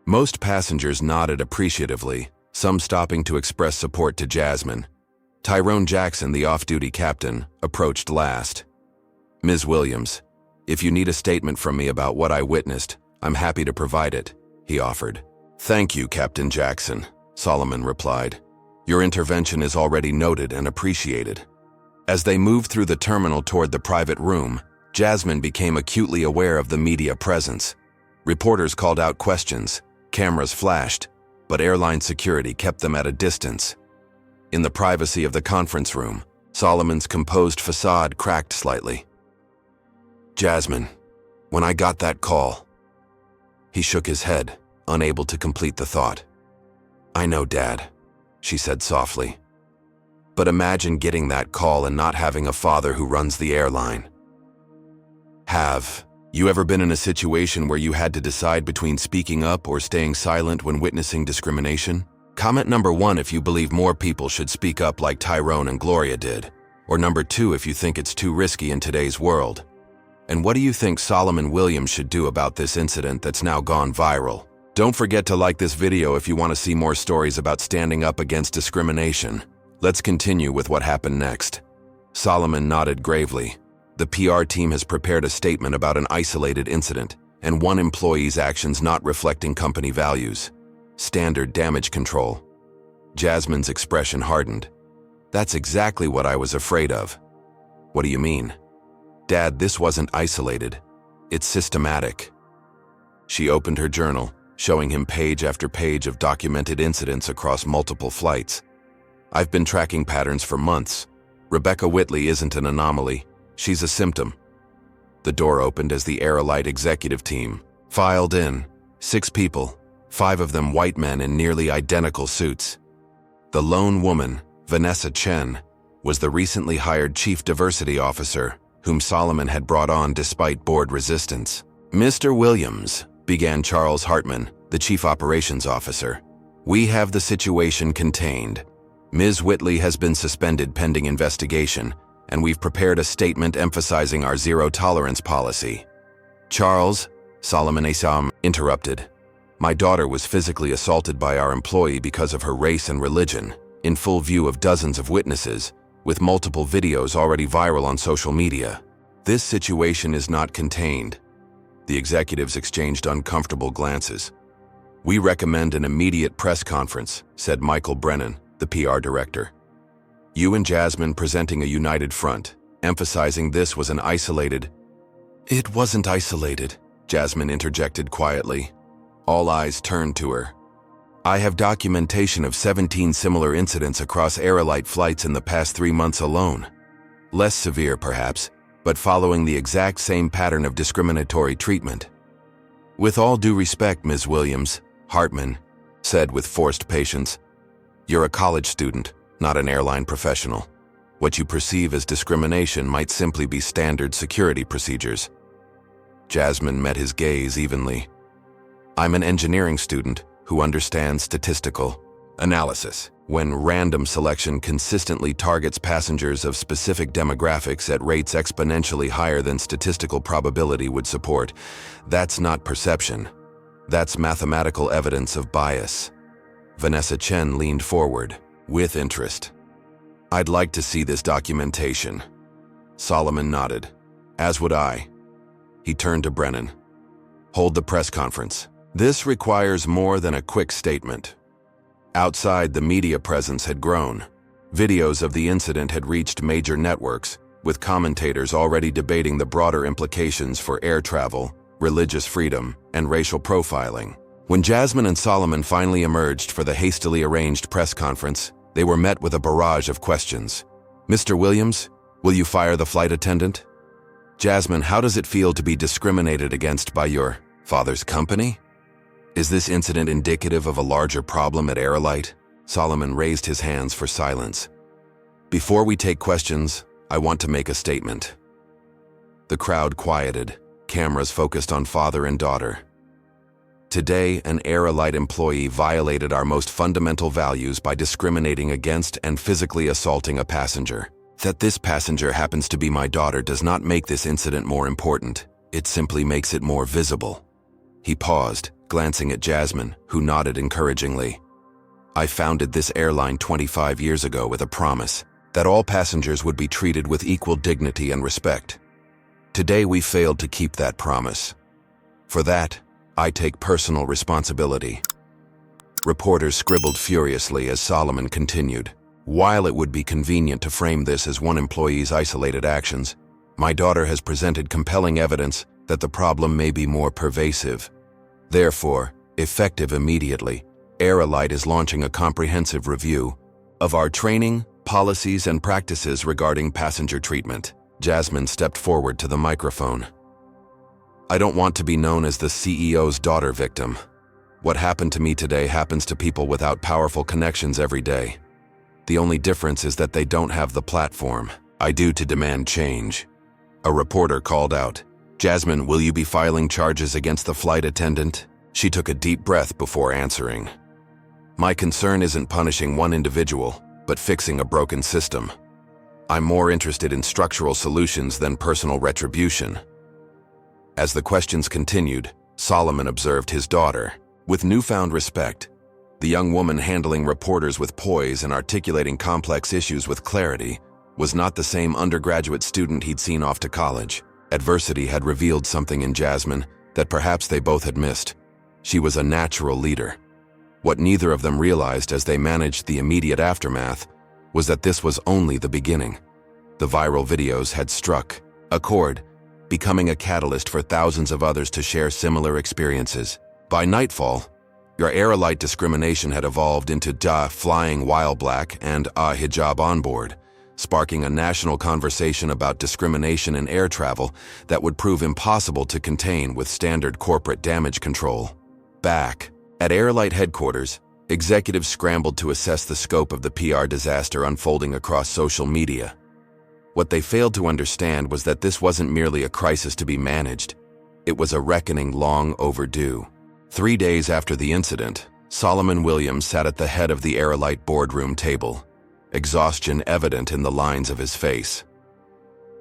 Most passengers nodded appreciatively, some stopping to express support to Jasmine. Tyrone Jackson, the off-duty captain, approached last. "Ms. Williams, If you need a statement from me about what I witnessed, I'm happy to provide it, he offered. Thank you, Captain Jackson, Solomon replied. Your intervention is already noted and appreciated. As they moved through the terminal toward the private room, Jasmine became acutely aware of the media presence. Reporters called out questions, cameras flashed, but airline security kept them at a distance. In the privacy of the conference room, Solomon's composed facade cracked slightly. Jasmine, when I got that call. He shook his head, unable to complete the thought. I know, Dad, she said softly. But imagine getting that call and not having a father who runs the airline. Have you ever been in a situation where you had to decide between speaking up or staying silent when witnessing discrimination? Comment number 1 if you believe more people should speak up like Tyrone and Gloria did, or number 2 if you think it's too risky in today's world. And what do you think Jasmine Williams should do about this incident that's now gone viral? Don't forget to like this video if you want to see more stories about standing up against discrimination. Let's continue with what happened next. Solomon nodded gravely. The PR team has prepared a statement about an isolated incident and one employee's actions not reflecting company values. Standard damage control. Jasmine's expression hardened. That's exactly what I was afraid of. What do you mean? Dad, this wasn't isolated. It's systematic. She opened her journal, showing him page after page of documented incidents across multiple flights. I've been tracking patterns for months. Rebecca Whitley isn't an anomaly. She's a symptom. The door opened as the Airline executive team filed in. 6 people, 5 of them white men in nearly identical suits. The lone woman, Vanessa Chen, was the recently hired chief diversity officer, whom Solomon had brought on despite board resistance. Mr. Williams, began Charles Hartman, the chief operations officer. We have the situation contained. Ms. Whitley has been suspended pending investigation, and we've prepared a statement emphasizing our zero-tolerance policy. Charles, Solomon Assam interrupted. My daughter was physically assaulted by our employee because of her race and religion, in full view of dozens of witnesses, with multiple videos already viral on social media. This situation is not contained. The executives exchanged uncomfortable glances. We recommend an immediate press conference, said Michael Brennan, the PR director. You and Jasmine presenting a united front, emphasizing this was an isolated... It wasn't isolated, Jasmine interjected quietly. All eyes turned to her. I have documentation of 17 similar incidents across Airline flights in the past 3 months alone. Less severe, perhaps, but following the exact same pattern of discriminatory treatment. With all due respect, Ms. Williams, Hartman said with forced patience, you're a college student, not an airline professional. What you perceive as discrimination might simply be standard security procedures. Jasmine met his gaze evenly. I'm an engineering student who understands statistical analysis. When random selection consistently targets passengers of specific demographics at rates exponentially higher than statistical probability would support, that's not perception. That's mathematical evidence of bias. Vanessa Chen leaned forward, with interest. I'd like to see this documentation. Solomon nodded. As would I. He turned to Brennan. Hold the press conference. This requires more than a quick statement. Outside, the media presence had grown. Videos of the incident had reached major networks, with commentators already debating the broader implications for air travel, religious freedom, and racial profiling. When Jasmine and Solomon finally emerged for the hastily arranged press conference, they were met with a barrage of questions. Mr. Williams, will you fire the flight attendant? Jasmine, how does it feel to be discriminated against by your father's company? Is this incident indicative of a larger problem at Airline? Solomon raised his hands for silence. Before we take questions, I want to make a statement. The crowd quieted, cameras focused on father and daughter. Today, an Airline employee violated our most fundamental values by discriminating against and physically assaulting a passenger. That this passenger happens to be my daughter does not make this incident more important. It simply makes it more visible. He paused, glancing at Jasmine, who nodded encouragingly. I founded this airline 25 years ago with a promise that all passengers would be treated with equal dignity and respect. Today we failed to keep that promise. For that, I take personal responsibility." Reporters scribbled furiously as Solomon continued. "While it would be convenient to frame this as one employee's isolated actions, my daughter has presented compelling evidence that the problem may be more pervasive. Therefore, effective immediately, Airline is launching a comprehensive review of our training, policies, and practices regarding passenger treatment." Jasmine stepped forward to the microphone. "I don't want to be known as the CEO's daughter victim. What happened to me today happens to people without powerful connections every day. The only difference is that they don't have the platform I do to demand change." A reporter called out, "Jasmine, will you be filing charges against the flight attendant?" She took a deep breath before answering. "My concern isn't punishing one individual, but fixing a broken system. I'm more interested in structural solutions than personal retribution." As the questions continued, Solomon observed his daughter with newfound respect. The young woman handling reporters with poise and articulating complex issues with clarity was not the same undergraduate student he'd seen off to college. Adversity had revealed something in Jasmine that perhaps they both had missed. She was a natural leader. What neither of them realized as they managed the immediate aftermath was that this was only the beginning. The viral videos had struck a chord, becoming a catalyst for thousands of others to share similar experiences. By nightfall, your Airline discrimination had evolved into flying while black and hijab on board, sparking a national conversation about discrimination in air travel that would prove impossible to contain with standard corporate damage control. Back at Airline headquarters, executives scrambled to assess the scope of the PR disaster unfolding across social media. What they failed to understand was that this wasn't merely a crisis to be managed. It was a reckoning long overdue. 3 days after the incident, Jasmine Williams sat at the head of the Airline boardroom table, exhaustion evident in the lines of his face.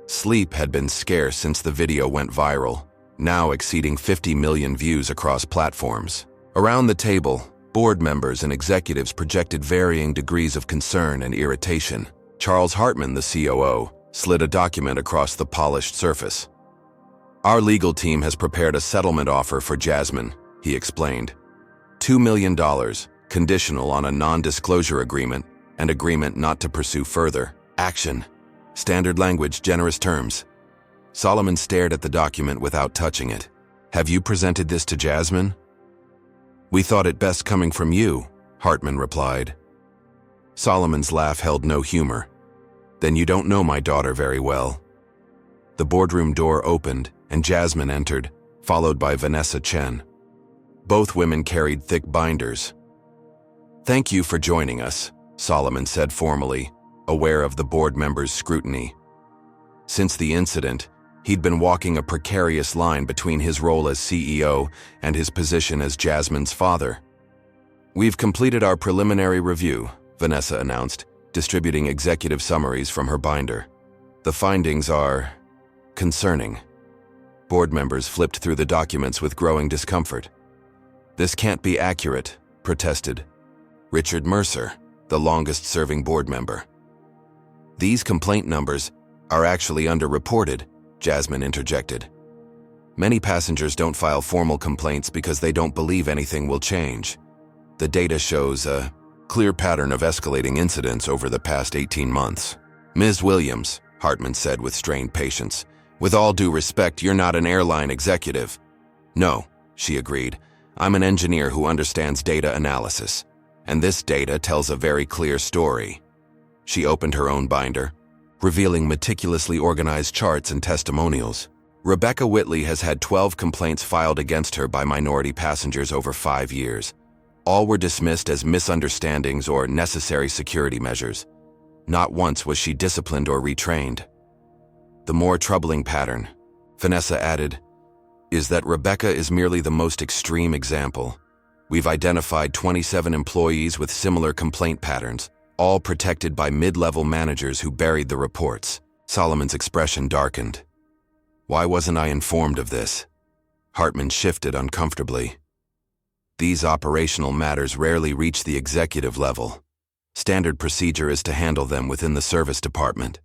Sleep had been scarce since the video went viral, now exceeding 50 million views across platforms. Around the table, board members and executives projected varying degrees of concern and irritation. Charles Hartman, the COO, slid a document across the polished surface. "Our legal team has prepared a settlement offer for Jasmine," he explained. $2 million, conditional on a non-disclosure agreement and agreement not to pursue further action. Standard language, generous terms. Solomon stared at the document without touching it. "Have you presented this to Jasmine?" "We thought it best coming from you," Hartman replied. Solomon's laugh held no humor. "Then you don't know my daughter very well." The boardroom door opened and Jasmine entered, followed by Vanessa Chen. Both women carried thick binders. "Thank you for joining us," Solomon said formally, aware of the board members' scrutiny. Since the incident, he'd been walking a precarious line between his role as CEO and his position as Jasmine's father. "We've completed our preliminary review," Vanessa announced, distributing executive summaries from her binder. "The findings are concerning." Board members flipped through the documents with growing discomfort. "This can't be accurate," protested Richard Mercer, the longest-serving board member. "These complaint numbers are actually underreported," Jasmine interjected. "Many passengers don't file formal complaints because they don't believe anything will change. The data shows a clear pattern of escalating incidents over the past 18 months. "Ms. Williams," Hartman said with strained patience, "with all due respect, you're not an airline executive." "No," she agreed. "I'm an engineer who understands data analysis, and this data tells a very clear story." She opened her own binder, revealing meticulously organized charts and testimonials. Rebecca Whitley has had 12 complaints filed against her by minority passengers over 5 years. All were dismissed as misunderstandings or necessary security measures. Not once was she disciplined or retrained. The more troubling pattern, Vanessa added, is that Rebecca is merely the most extreme example. We've identified 27 employees with similar complaint patterns, all protected by mid-level managers who buried the reports. Solomon's expression darkened. "Why wasn't I informed of this?" Hartman shifted uncomfortably. "These operational matters rarely reach the executive level. Standard procedure is to handle them within the service department.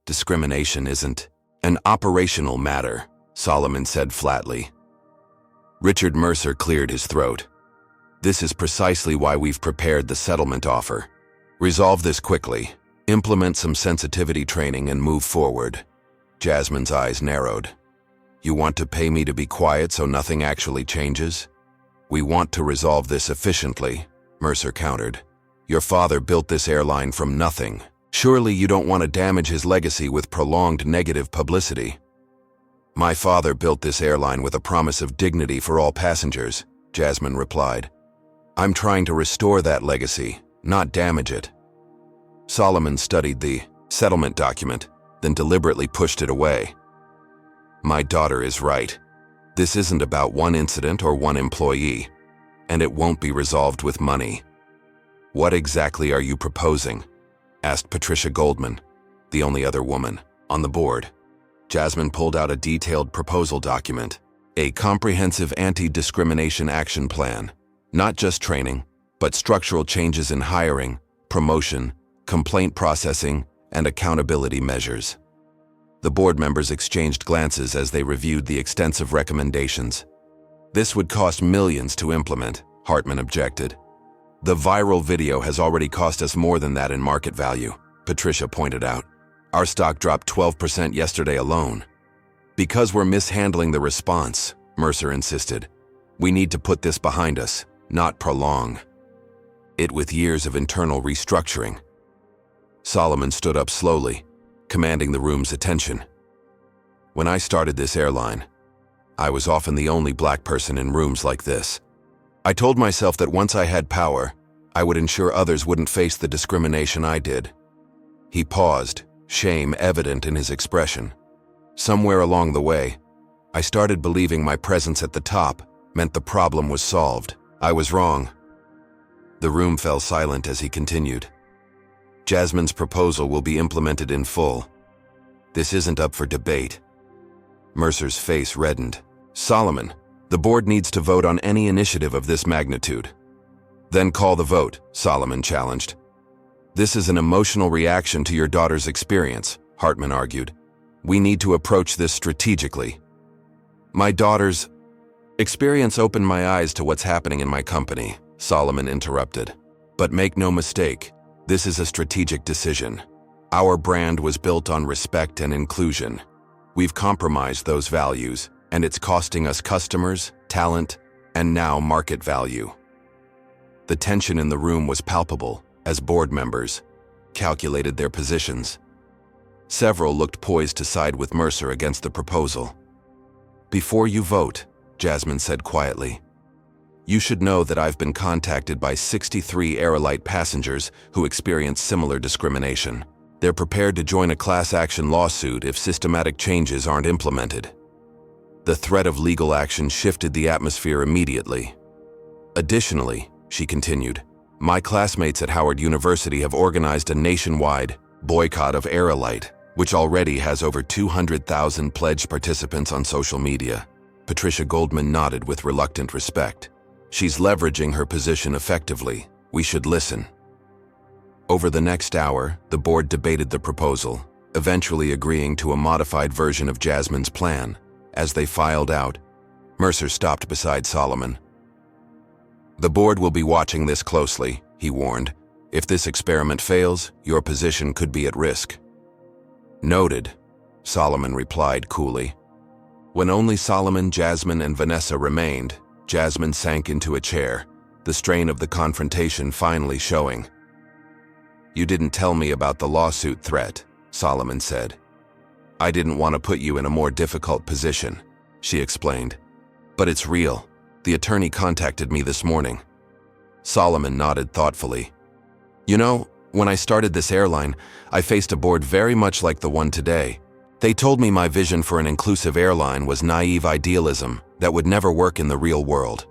Discrimination isn't An operational matter, Solomon said flatly. Richard Mercer cleared his throat. This is precisely why we've prepared the settlement offer. Resolve this quickly, implement some sensitivity training, and move forward. Jasmine's eyes narrowed. You want to pay me to be quiet so nothing actually changes? We want to resolve this efficiently, Mercer countered. Your father built this airline from nothing. Surely you don't want to damage his legacy with prolonged negative publicity. My father built this airline with a promise of dignity for all passengers, Jasmine replied. I'm trying to restore that legacy, not damage it. Solomon studied the settlement document, then deliberately pushed it away. My daughter is right. This isn't about one incident or one employee, and it won't be resolved with money. What exactly are you proposing? Asked Patricia Goldman, the only other woman, on the board. Jasmine pulled out a detailed proposal document, a comprehensive anti-discrimination action plan. Not just training, but structural changes in hiring, promotion, complaint processing, and accountability measures. The board members exchanged glances as they reviewed the extensive recommendations. This would cost millions to implement, Hartman objected. The viral video has already cost us more than that in market value, Patricia pointed out. Our stock dropped 12% yesterday alone. Because we're mishandling the response, Mercer insisted. We need to put this behind us, not prolong it with years of internal restructuring. Solomon stood up slowly, commanding the room's attention. When I started this airline, I was often the only black person in rooms like this. I told myself that once I had power, I would ensure others wouldn't face the discrimination I did. He paused, shame evident in his expression. Somewhere along the way, I started believing my presence at the top meant the problem was solved. I was wrong. The room fell silent as he continued. Jasmine's proposal will be implemented in full. This isn't up for debate. Mercer's face reddened. Solomon, the board needs to vote on any initiative of this magnitude. Then call the vote, Solomon challenged. This is an emotional reaction to your daughter's experience, Hartman argued. We need to approach this strategically. My daughter's experience opened my eyes to what's happening in my company, Solomon interrupted. But make no mistake, this is a strategic decision. Our brand was built on respect and inclusion. We've compromised those values, and it's costing us customers, talent, and now market value. The tension in the room was palpable as board members calculated their positions. Several looked poised to side with Mercer against the proposal. Before you vote, Jasmine said quietly, you should know that I've been contacted by 63 Airline passengers who experienced similar discrimination. They're prepared to join a class action lawsuit if systematic changes aren't implemented. The threat of legal action shifted the atmosphere immediately. Additionally, she continued, my classmates at Howard University have organized a nationwide boycott of Airline, which already has over 200,000 pledged participants on social media. Patricia Goldman nodded with reluctant respect. She's leveraging her position effectively. We should listen. Over the next hour, the board debated the proposal, eventually agreeing to a modified version of Jasmine's plan. As they filed out, Mercer stopped beside Solomon. The board will be watching this closely, he warned. If this experiment fails, your position could be at risk. Noted, Solomon replied coolly. When only Solomon, Jasmine, and Vanessa remained, Jasmine sank into a chair, the strain of the confrontation finally showing. You didn't tell me about the lawsuit threat, Solomon said. I didn't want to put you in a more difficult position, she explained. But it's real. The attorney contacted me this morning. Solomon nodded thoughtfully. You know, when I started this airline, I faced a board very much like the one today. They told me my vision for an inclusive airline was naive idealism that would never work in the real world.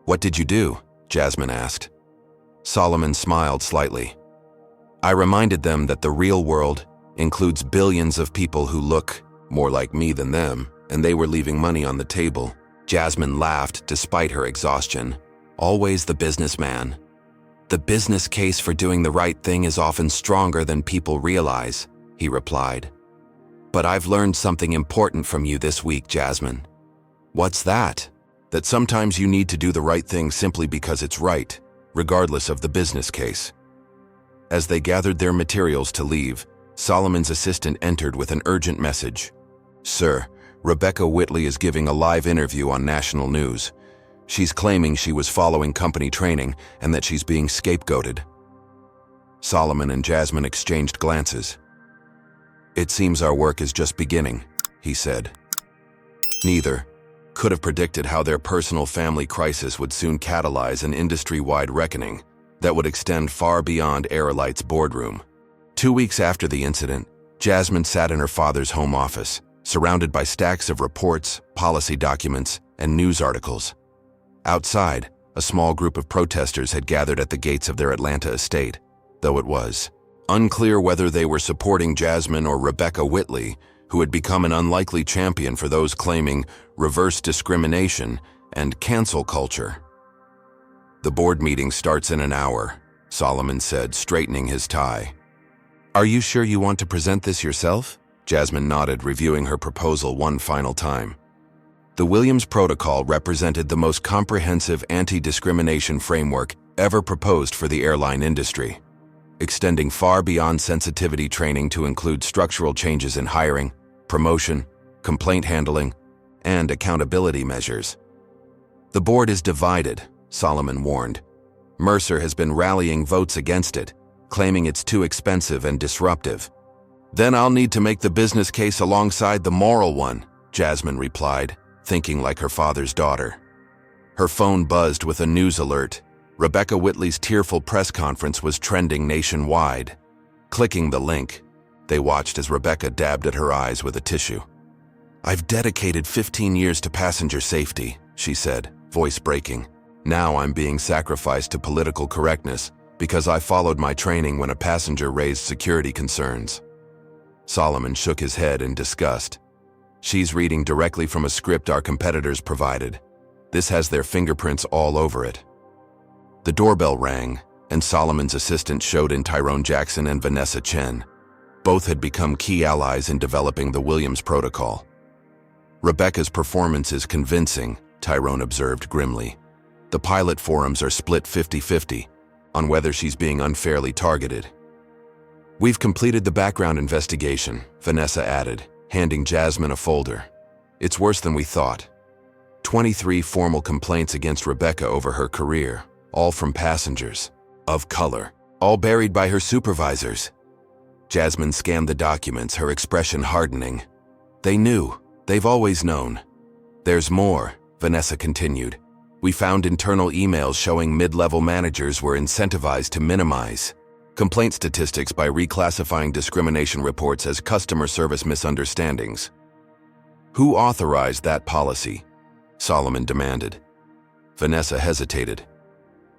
What did you do? Jasmine asked. Solomon smiled slightly. I reminded them that the real world includes billions of people who look more like me than them, and they were leaving money on the table. Jasmine laughed despite her exhaustion. Always the businessman. The business case for doing the right thing is often stronger than people realize, he replied. But I've learned something important from you this week, Jasmine. What's that? That sometimes you need to do the right thing simply because it's right, regardless of the business case. As they gathered their materials to leave, Solomon's assistant entered with an urgent message. Sir, Rebecca Whitley is giving a live interview on national news. She's claiming she was following company training and that she's being scapegoated. Solomon and Jasmine exchanged glances. It seems our work is just beginning, he said. Neither could have predicted how their personal family crisis would soon catalyze an industry-wide reckoning that would extend far beyond Airline's boardroom. 2 weeks after the incident, Jasmine sat in her father's home office, surrounded by stacks of reports, policy documents, and news articles. Outside, a small group of protesters had gathered at the gates of their Atlanta estate, though it was unclear whether they were supporting Jasmine or Rebecca Whitley, who had become an unlikely champion for those claiming reverse discrimination and cancel culture. The board meeting starts in an hour, Solomon said, straightening his tie. Are you sure you want to present this yourself? Jasmine nodded, reviewing her proposal one final time. The Williams Protocol represented the most comprehensive anti-discrimination framework ever proposed for the airline industry, extending far beyond sensitivity training to include structural changes in hiring, promotion, complaint handling, and accountability measures. The board is divided, Solomon warned. Mercer has been rallying votes against it, claiming it's too expensive and disruptive. Then I'll need to make the business case alongside the moral one, Jasmine replied, thinking like her father's daughter. Her phone buzzed with a news alert. Rebecca Whitley's tearful press conference was trending nationwide. Clicking the link, they watched as Rebecca dabbed at her eyes with a tissue. I've dedicated 15 years to passenger safety, she said, voice breaking. Now I'm being sacrificed to political correctness because I followed my training when a passenger raised security concerns. Solomon shook his head in disgust. She's reading directly from a script our competitors provided. This has their fingerprints all over it. The doorbell rang, and Solomon's assistant showed in Tyrone Jackson and Vanessa Chen. Both had become key allies in developing the Williams Protocol. Rebecca's performance is convincing, Tyrone observed grimly. The pilot forums are split 50-50 on whether she's being unfairly targeted. We've completed the background investigation, Vanessa added, handing Jasmine a folder. It's worse than we thought. 23 formal complaints against Rebecca over her career, all from passengers, of color, all buried by her supervisors. Jasmine scanned the documents, her expression hardening. They knew. They've always known. There's more, Vanessa continued. We found internal emails showing mid-level managers were incentivized to minimize complaint statistics by reclassifying discrimination reports as customer service misunderstandings. Who authorized that policy? Solomon demanded. Vanessa hesitated.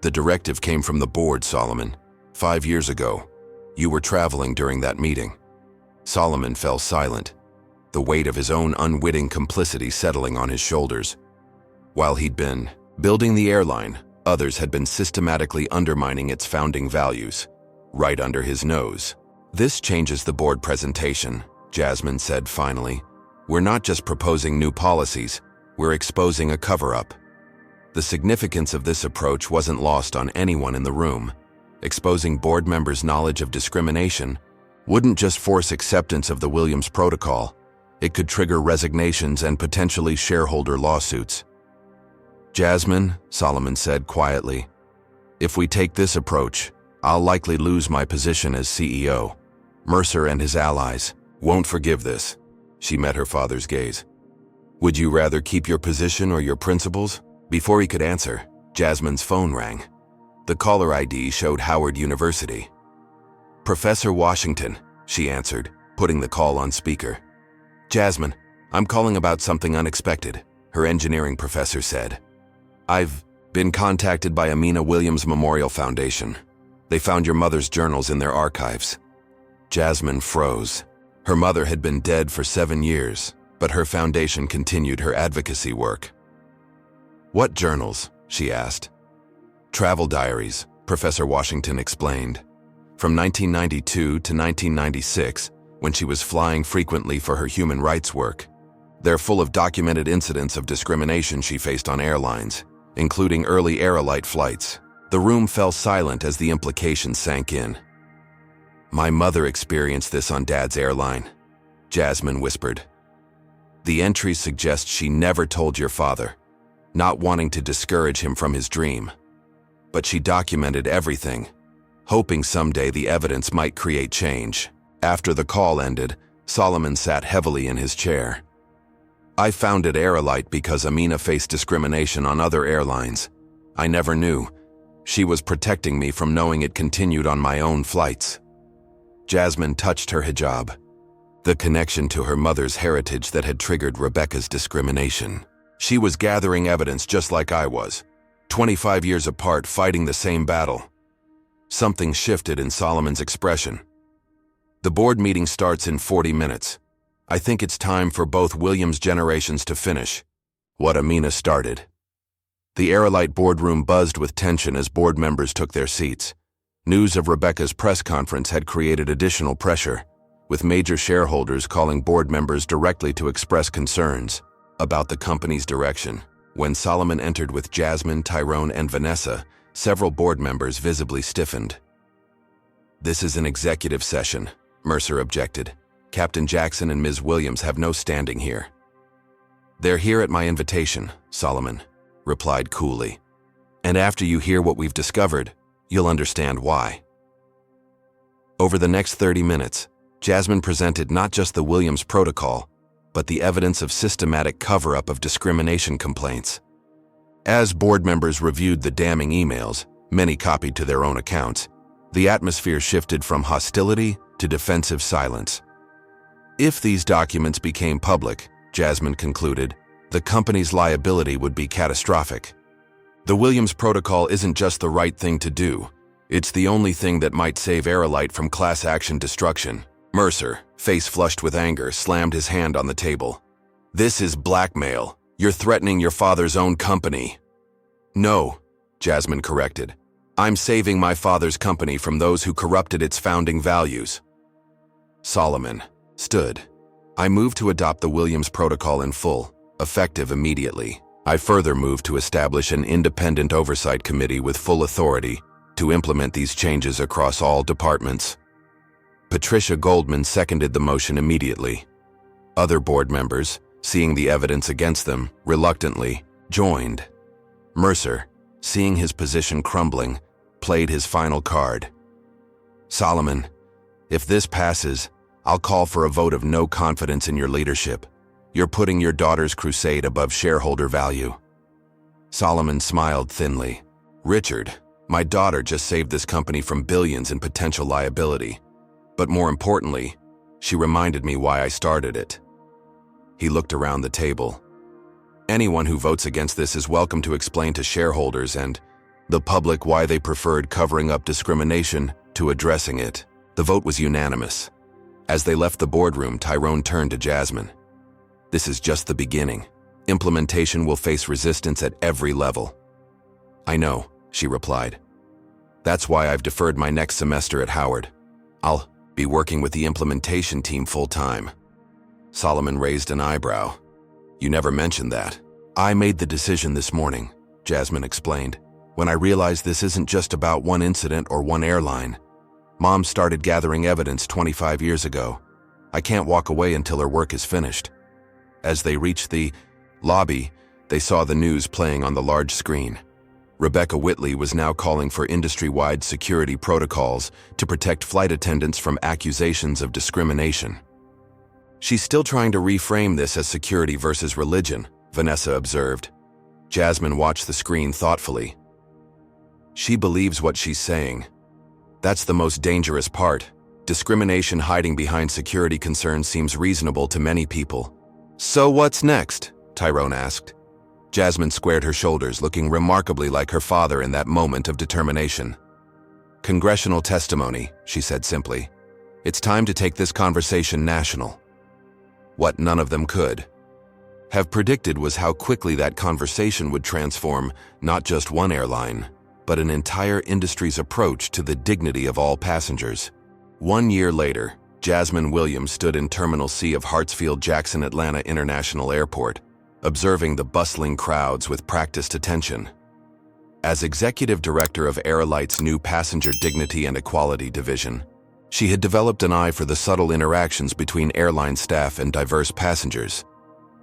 The directive came from the board, Solomon. 5 years ago. You were traveling during that meeting. Solomon fell silent, the weight of his own unwitting complicity settling on his shoulders. While he'd been building the airline, others had been systematically undermining its founding values, right under his nose. This changes the board presentation, Jasmine said finally. We're not just proposing new policies, we're exposing a cover-up. The significance of this approach wasn't lost on anyone in the room. Exposing board members' knowledge of discrimination wouldn't just force acceptance of the Williams Protocol, it could trigger resignations and potentially shareholder lawsuits. Jasmine, Solomon said quietly, if we take this approach, I'll likely lose my position as CEO. Mercer and his allies won't forgive this. She met her father's gaze. Would you rather keep your position or your principles? Before he could answer, Jasmine's phone rang. The caller ID showed Howard University. Professor Washington, she answered, putting the call on speaker. Jasmine, I'm calling about something unexpected, her engineering professor said. I've been contacted by Amina Williams Memorial Foundation. They found your mother's journals in their archives. Jasmine froze. Her mother had been dead for 7 years, but her foundation continued her advocacy work. What journals? She asked. Travel diaries, Professor Washington explained. From 1992 to 1996, when she was flying frequently for her human rights work. They're full of documented incidents of discrimination she faced on airlines, including early Airline flights. The room fell silent as the implications sank in. "My mother experienced this on Dad's airline," Jasmine whispered. "The entries suggest she never told your father, not wanting to discourage him from his dream. But she documented everything, hoping someday the evidence might create change." After the call ended, Solomon sat heavily in his chair. "I founded Airline because Amina faced discrimination on other airlines. I never knew. She was protecting me from knowing it continued on my own flights." Jasmine touched her hijab, the connection to her mother's heritage that had triggered Rebecca's discrimination. She was gathering evidence just like I was, 25 years apart fighting the same battle. Something shifted in Solomon's expression. "The board meeting starts in 40 minutes. I think it's time for both Williams generations to finish what Amina started." The Airline boardroom buzzed with tension as board members took their seats. News of Rebecca's press conference had created additional pressure, with major shareholders calling board members directly to express concerns about the company's direction. When Solomon entered with Jasmine, Tyrone, and Vanessa, several board members visibly stiffened. "This is an executive session," Mercer objected. "Captain Jackson and Ms. Williams have no standing here." "They're here at my invitation," Solomon replied coolly. "And after you hear what we've discovered, you'll understand why." Over the next 30 minutes, Jasmine presented not just the Williams protocol, but the evidence of systematic cover-up of discrimination complaints. As board members reviewed the damning emails, many copied to their own accounts, the atmosphere shifted from hostility to defensive silence. If these documents became public, Jasmine concluded, the company's liability would be catastrophic. The Williams protocol isn't just the right thing to do, it's the only thing that might save Airline from class action destruction. Mercer, face flushed with anger, slammed his hand on the table. "This is blackmail. You're threatening your father's own company." "No," Jasmine corrected. "I'm saving my father's company from those who corrupted its founding values." Solomon stood. "I move to adopt the Williams Protocol in full, effective immediately. I further move to establish an independent oversight committee with full authority to implement these changes across all departments." Patricia Goldman seconded the motion immediately. Other board members, seeing the evidence against them, reluctantly joined. Mercer, seeing his position crumbling, played his final card. "Solomon, if this passes, I'll call for a vote of no confidence in your leadership. You're putting your daughter's crusade above shareholder value." Solomon smiled thinly. "Richard, my daughter just saved this company from billions in potential liability. But more importantly, she reminded me why I started it." He looked around the table. "Anyone who votes against this is welcome to explain to shareholders and the public why they preferred covering up discrimination to addressing it." The vote was unanimous. As they left the boardroom, Tyrone turned to Jasmine. "This is just the beginning. Implementation will face resistance at every level." "I know," she replied. "That's why I've deferred my next semester at Howard. I'll be working with the implementation team full-time." Solomon raised an eyebrow. "You never mentioned that." "I made the decision this morning," Jasmine explained, "when I realized this isn't just about one incident or one airline. Mom started gathering evidence 25 years ago. I can't walk away until her work is finished." As they reached the lobby, they saw the news playing on the large screen. Rebecca Whitley was now calling for industry-wide security protocols to protect flight attendants from accusations of discrimination. "She's still trying to reframe this as security versus religion," Vanessa observed. Jasmine watched the screen thoughtfully. "She believes what she's saying. That's the most dangerous part. Discrimination hiding behind security concerns seems reasonable to many people." "So what's next?" Tyrone asked. Jasmine squared her shoulders, looking remarkably like her father in that moment of determination. "Congressional testimony," she said simply. "It's time to take this conversation national." What none of them could have predicted was how quickly that conversation would transform not just one airline, but an entire industry's approach to the dignity of all passengers. 1 year later, Jasmine Williams stood in Terminal C of Hartsfield-Jackson Atlanta International Airport, observing the bustling crowds with practiced attention. As executive director of Airline's new Passenger Dignity and Equality division, she had developed an eye for the subtle interactions between airline staff and diverse passengers.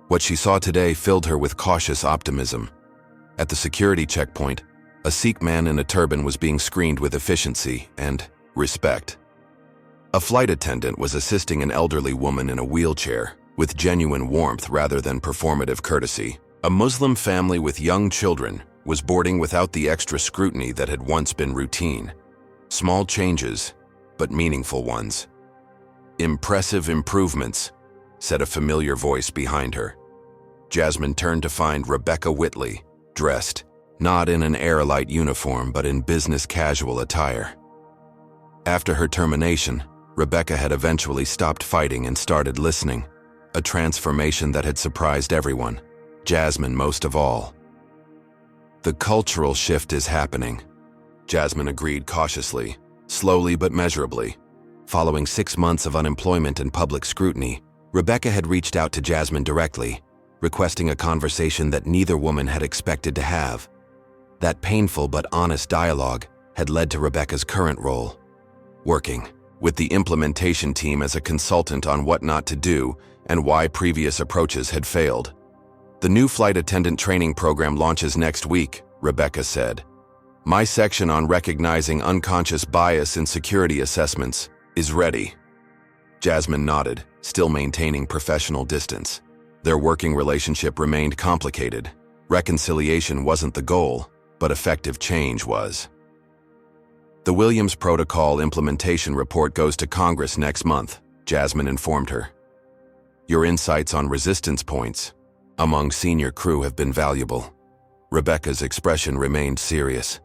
What she saw today filled her with cautious optimism. At the security checkpoint, a Sikh man in a turban was being screened with efficiency and respect. A flight attendant was assisting an elderly woman in a wheelchair with genuine warmth rather than performative courtesy. A Muslim family with young children was boarding without the extra scrutiny that had once been routine. Small changes, but meaningful ones. "Impressive improvements," said a familiar voice behind her. Jasmine turned to find Rebecca Whitley, dressed, not in an Airline uniform but in business casual attire. After her termination, Rebecca had eventually stopped fighting and started listening, a transformation that had surprised everyone, Jasmine most of all. "The cultural shift is happening," Jasmine agreed cautiously, slowly but measurably. Following 6 months of unemployment and public scrutiny, Rebecca had reached out to Jasmine directly, requesting a conversation that neither woman had expected to have. That painful but honest dialogue had led to Rebecca's current role, working with the implementation team as a consultant on what not to do and why previous approaches had failed. "The new flight attendant training program launches next week," Rebecca said. "My section on recognizing unconscious bias in security assessments is ready." Jasmine nodded, still maintaining professional distance. Their working relationship remained complicated. Reconciliation wasn't the goal, but effective change was. "The Williams Protocol implementation report goes to Congress next month," Jasmine informed her. "Your insights on resistance points among senior crew have been valuable." Rebecca's expression remained serious.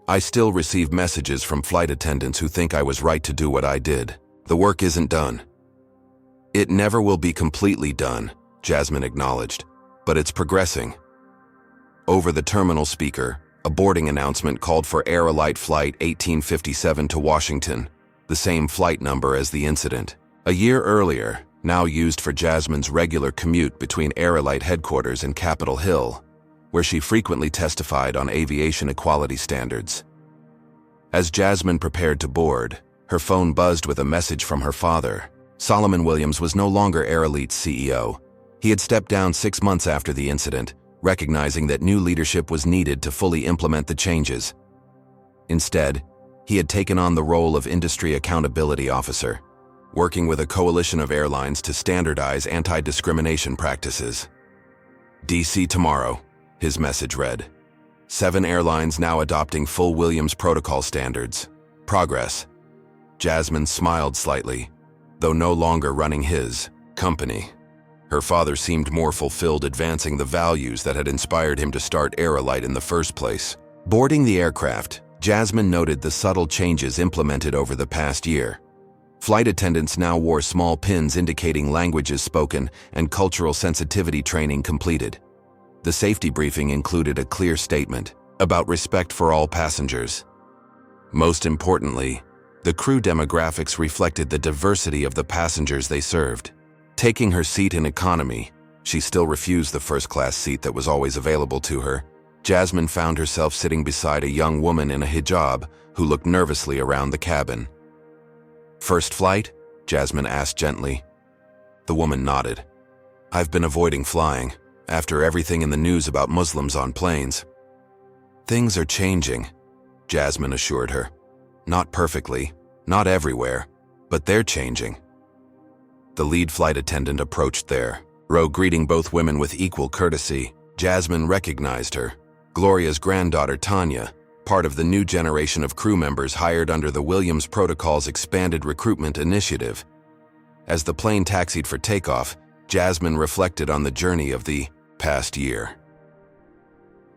"I still receive messages from flight attendants who think I was right to do what I did. The work isn't done." "It never will be completely done," Jasmine acknowledged, "but it's progressing." Over the terminal speaker, a boarding announcement called for Airline Flight 1857 to Washington, the same flight number as the incident. A year earlier, now used for Jasmine's regular commute between Airline headquarters and Capitol Hill, where she frequently testified on aviation equality standards. As Jasmine prepared to board, her phone buzzed with a message from her father. Solomon Williams was no longer Airline's CEO. He had stepped down 6 months after the incident, recognizing that new leadership was needed to fully implement the changes. Instead, he had taken on the role of Industry Accountability Officer, working with a coalition of airlines to standardize anti-discrimination practices. "DC tomorrow," his message read. 7 airlines now adopting full Williams Protocol standards. Progress. Jasmine smiled slightly, though no longer running his company. Her father seemed more fulfilled advancing the values that had inspired him to start Airline in the first place. Boarding the aircraft, Jasmine noted the subtle changes implemented over the past year. Flight attendants now wore small pins indicating languages spoken and cultural sensitivity training completed. The safety briefing included a clear statement about respect for all passengers. Most importantly, the crew demographics reflected the diversity of the passengers they served. Taking her seat in economy, she still refused the first-class seat that was always available to her. Jasmine found herself sitting beside a young woman in a hijab who looked nervously around the cabin. "First flight?" Jasmine asked gently. The woman nodded. "I've been avoiding flying, after everything in the news about Muslims on planes." "Things are changing," Jasmine assured her. "Not perfectly, not everywhere, but they're changing." The lead flight attendant approached their row, greeting both women with equal courtesy. Jasmine recognized her, Gloria's granddaughter Tanya, part of the new generation of crew members hired under the Williams Protocol's expanded recruitment initiative. As the plane taxied for takeoff, Jasmine reflected on the journey of the past year.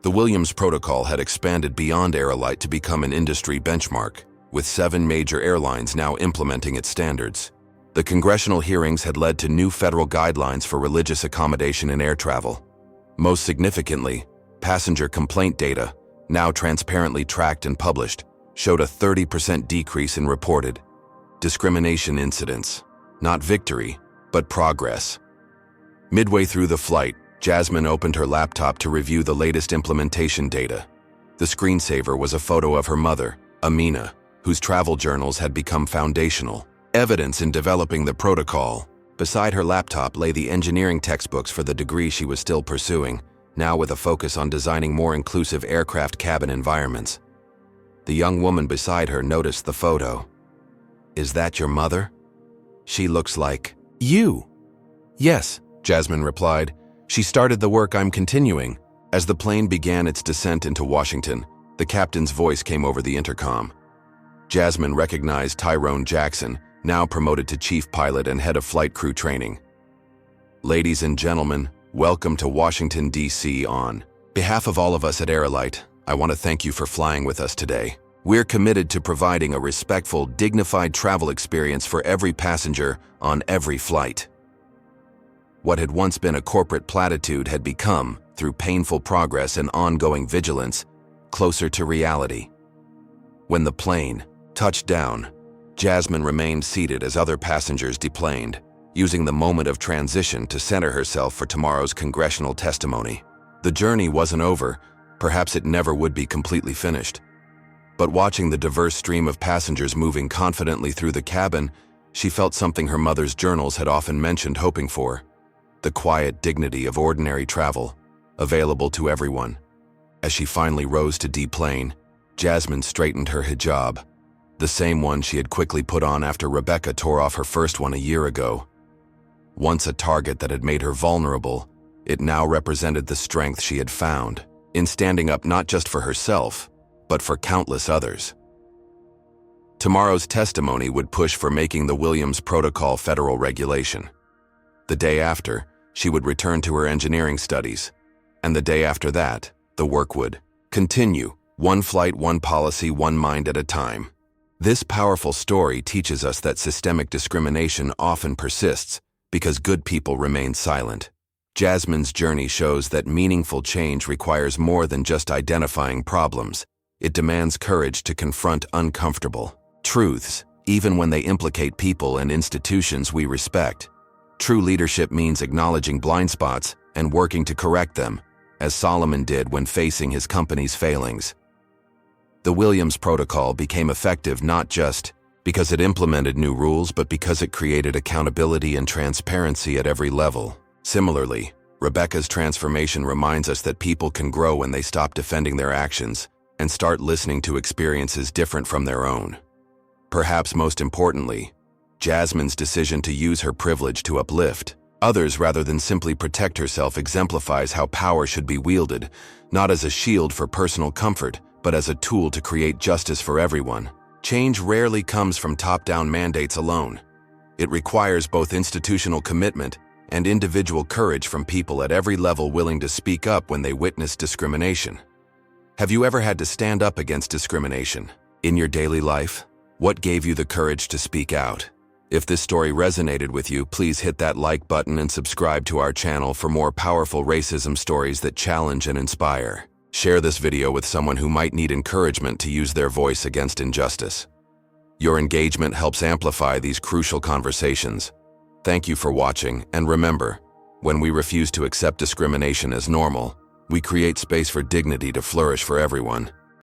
The Williams Protocol had expanded beyond Airline to become an industry benchmark, with 7 major airlines now implementing its standards. The congressional hearings had led to new federal guidelines for religious accommodation in air travel. Most significantly, passenger complaint data, now transparently tracked and published, showed a 30% decrease in reported discrimination incidents. Not victory, but progress. Midway through the flight, Jasmine opened her laptop to review the latest implementation data. The screensaver was a photo of her mother, Amina, whose travel journals had become foundational evidence in developing the protocol. Beside her laptop lay the engineering textbooks for the degree she was still pursuing, now with a focus on designing more inclusive aircraft cabin environments. The young woman beside her noticed the photo. "Is that your mother? She looks like you." "Yes," Jasmine replied. "She started the work I'm continuing." As the plane began its descent into Washington, the captain's voice came over the intercom. Jasmine recognized Tyrone Jackson, now promoted to chief pilot and head of flight crew training. "Ladies and gentlemen, welcome to Washington, D.C. On behalf of all of us at Airline, I want to thank you for flying with us today. We're committed to providing a respectful, dignified travel experience for every passenger on every flight." What had once been a corporate platitude had become, through painful progress and ongoing vigilance, closer to reality. When the plane touched down, Jasmine remained seated as other passengers deplaned, using the moment of transition to center herself for tomorrow's congressional testimony. The journey wasn't over, perhaps it never would be completely finished. But watching the diverse stream of passengers moving confidently through the cabin, she felt something her mother's journals had often mentioned hoping for: the quiet dignity of ordinary travel, available to everyone. As she finally rose to deplane, Jasmine straightened her hijab, the same one she had quickly put on after Rebecca tore off her first one a year ago. Once a target that had made her vulnerable, it now represented the strength she had found in standing up not just for herself, but for countless others. Tomorrow's testimony would push for making the Williams Protocol federal regulation. The day after, she would return to her engineering studies, and the day after that, the work would continue, one flight, one policy, one mind at a time. This powerful story teaches us that systemic discrimination often persists because good people remain silent. Jasmine's journey shows that meaningful change requires more than just identifying problems. It demands courage to confront uncomfortable truths, even when they implicate people and institutions we respect. True leadership means acknowledging blind spots and working to correct them, as Solomon did when facing his company's failings. The Williams Protocol became effective not just because it implemented new rules, but because it created accountability and transparency at every level. Similarly, Rebecca's transformation reminds us that people can grow when they stop defending their actions and start listening to experiences different from their own. Perhaps most importantly, Jasmine's decision to use her privilege to uplift others rather than simply protect herself exemplifies how power should be wielded, not as a shield for personal comfort, but as a tool to create justice for everyone. Change rarely comes from top-down mandates alone. It requires both institutional commitment and individual courage from people at every level willing to speak up when they witness discrimination. Have you ever had to stand up against discrimination in your daily life? What gave you the courage to speak out? If this story resonated with you, please hit that like button and subscribe to our channel for more powerful racism stories that challenge and inspire. Share this video with someone who might need encouragement to use their voice against injustice. Your engagement helps amplify these crucial conversations. Thank you for watching, and remember, when we refuse to accept discrimination as normal, we create space for dignity to flourish for everyone.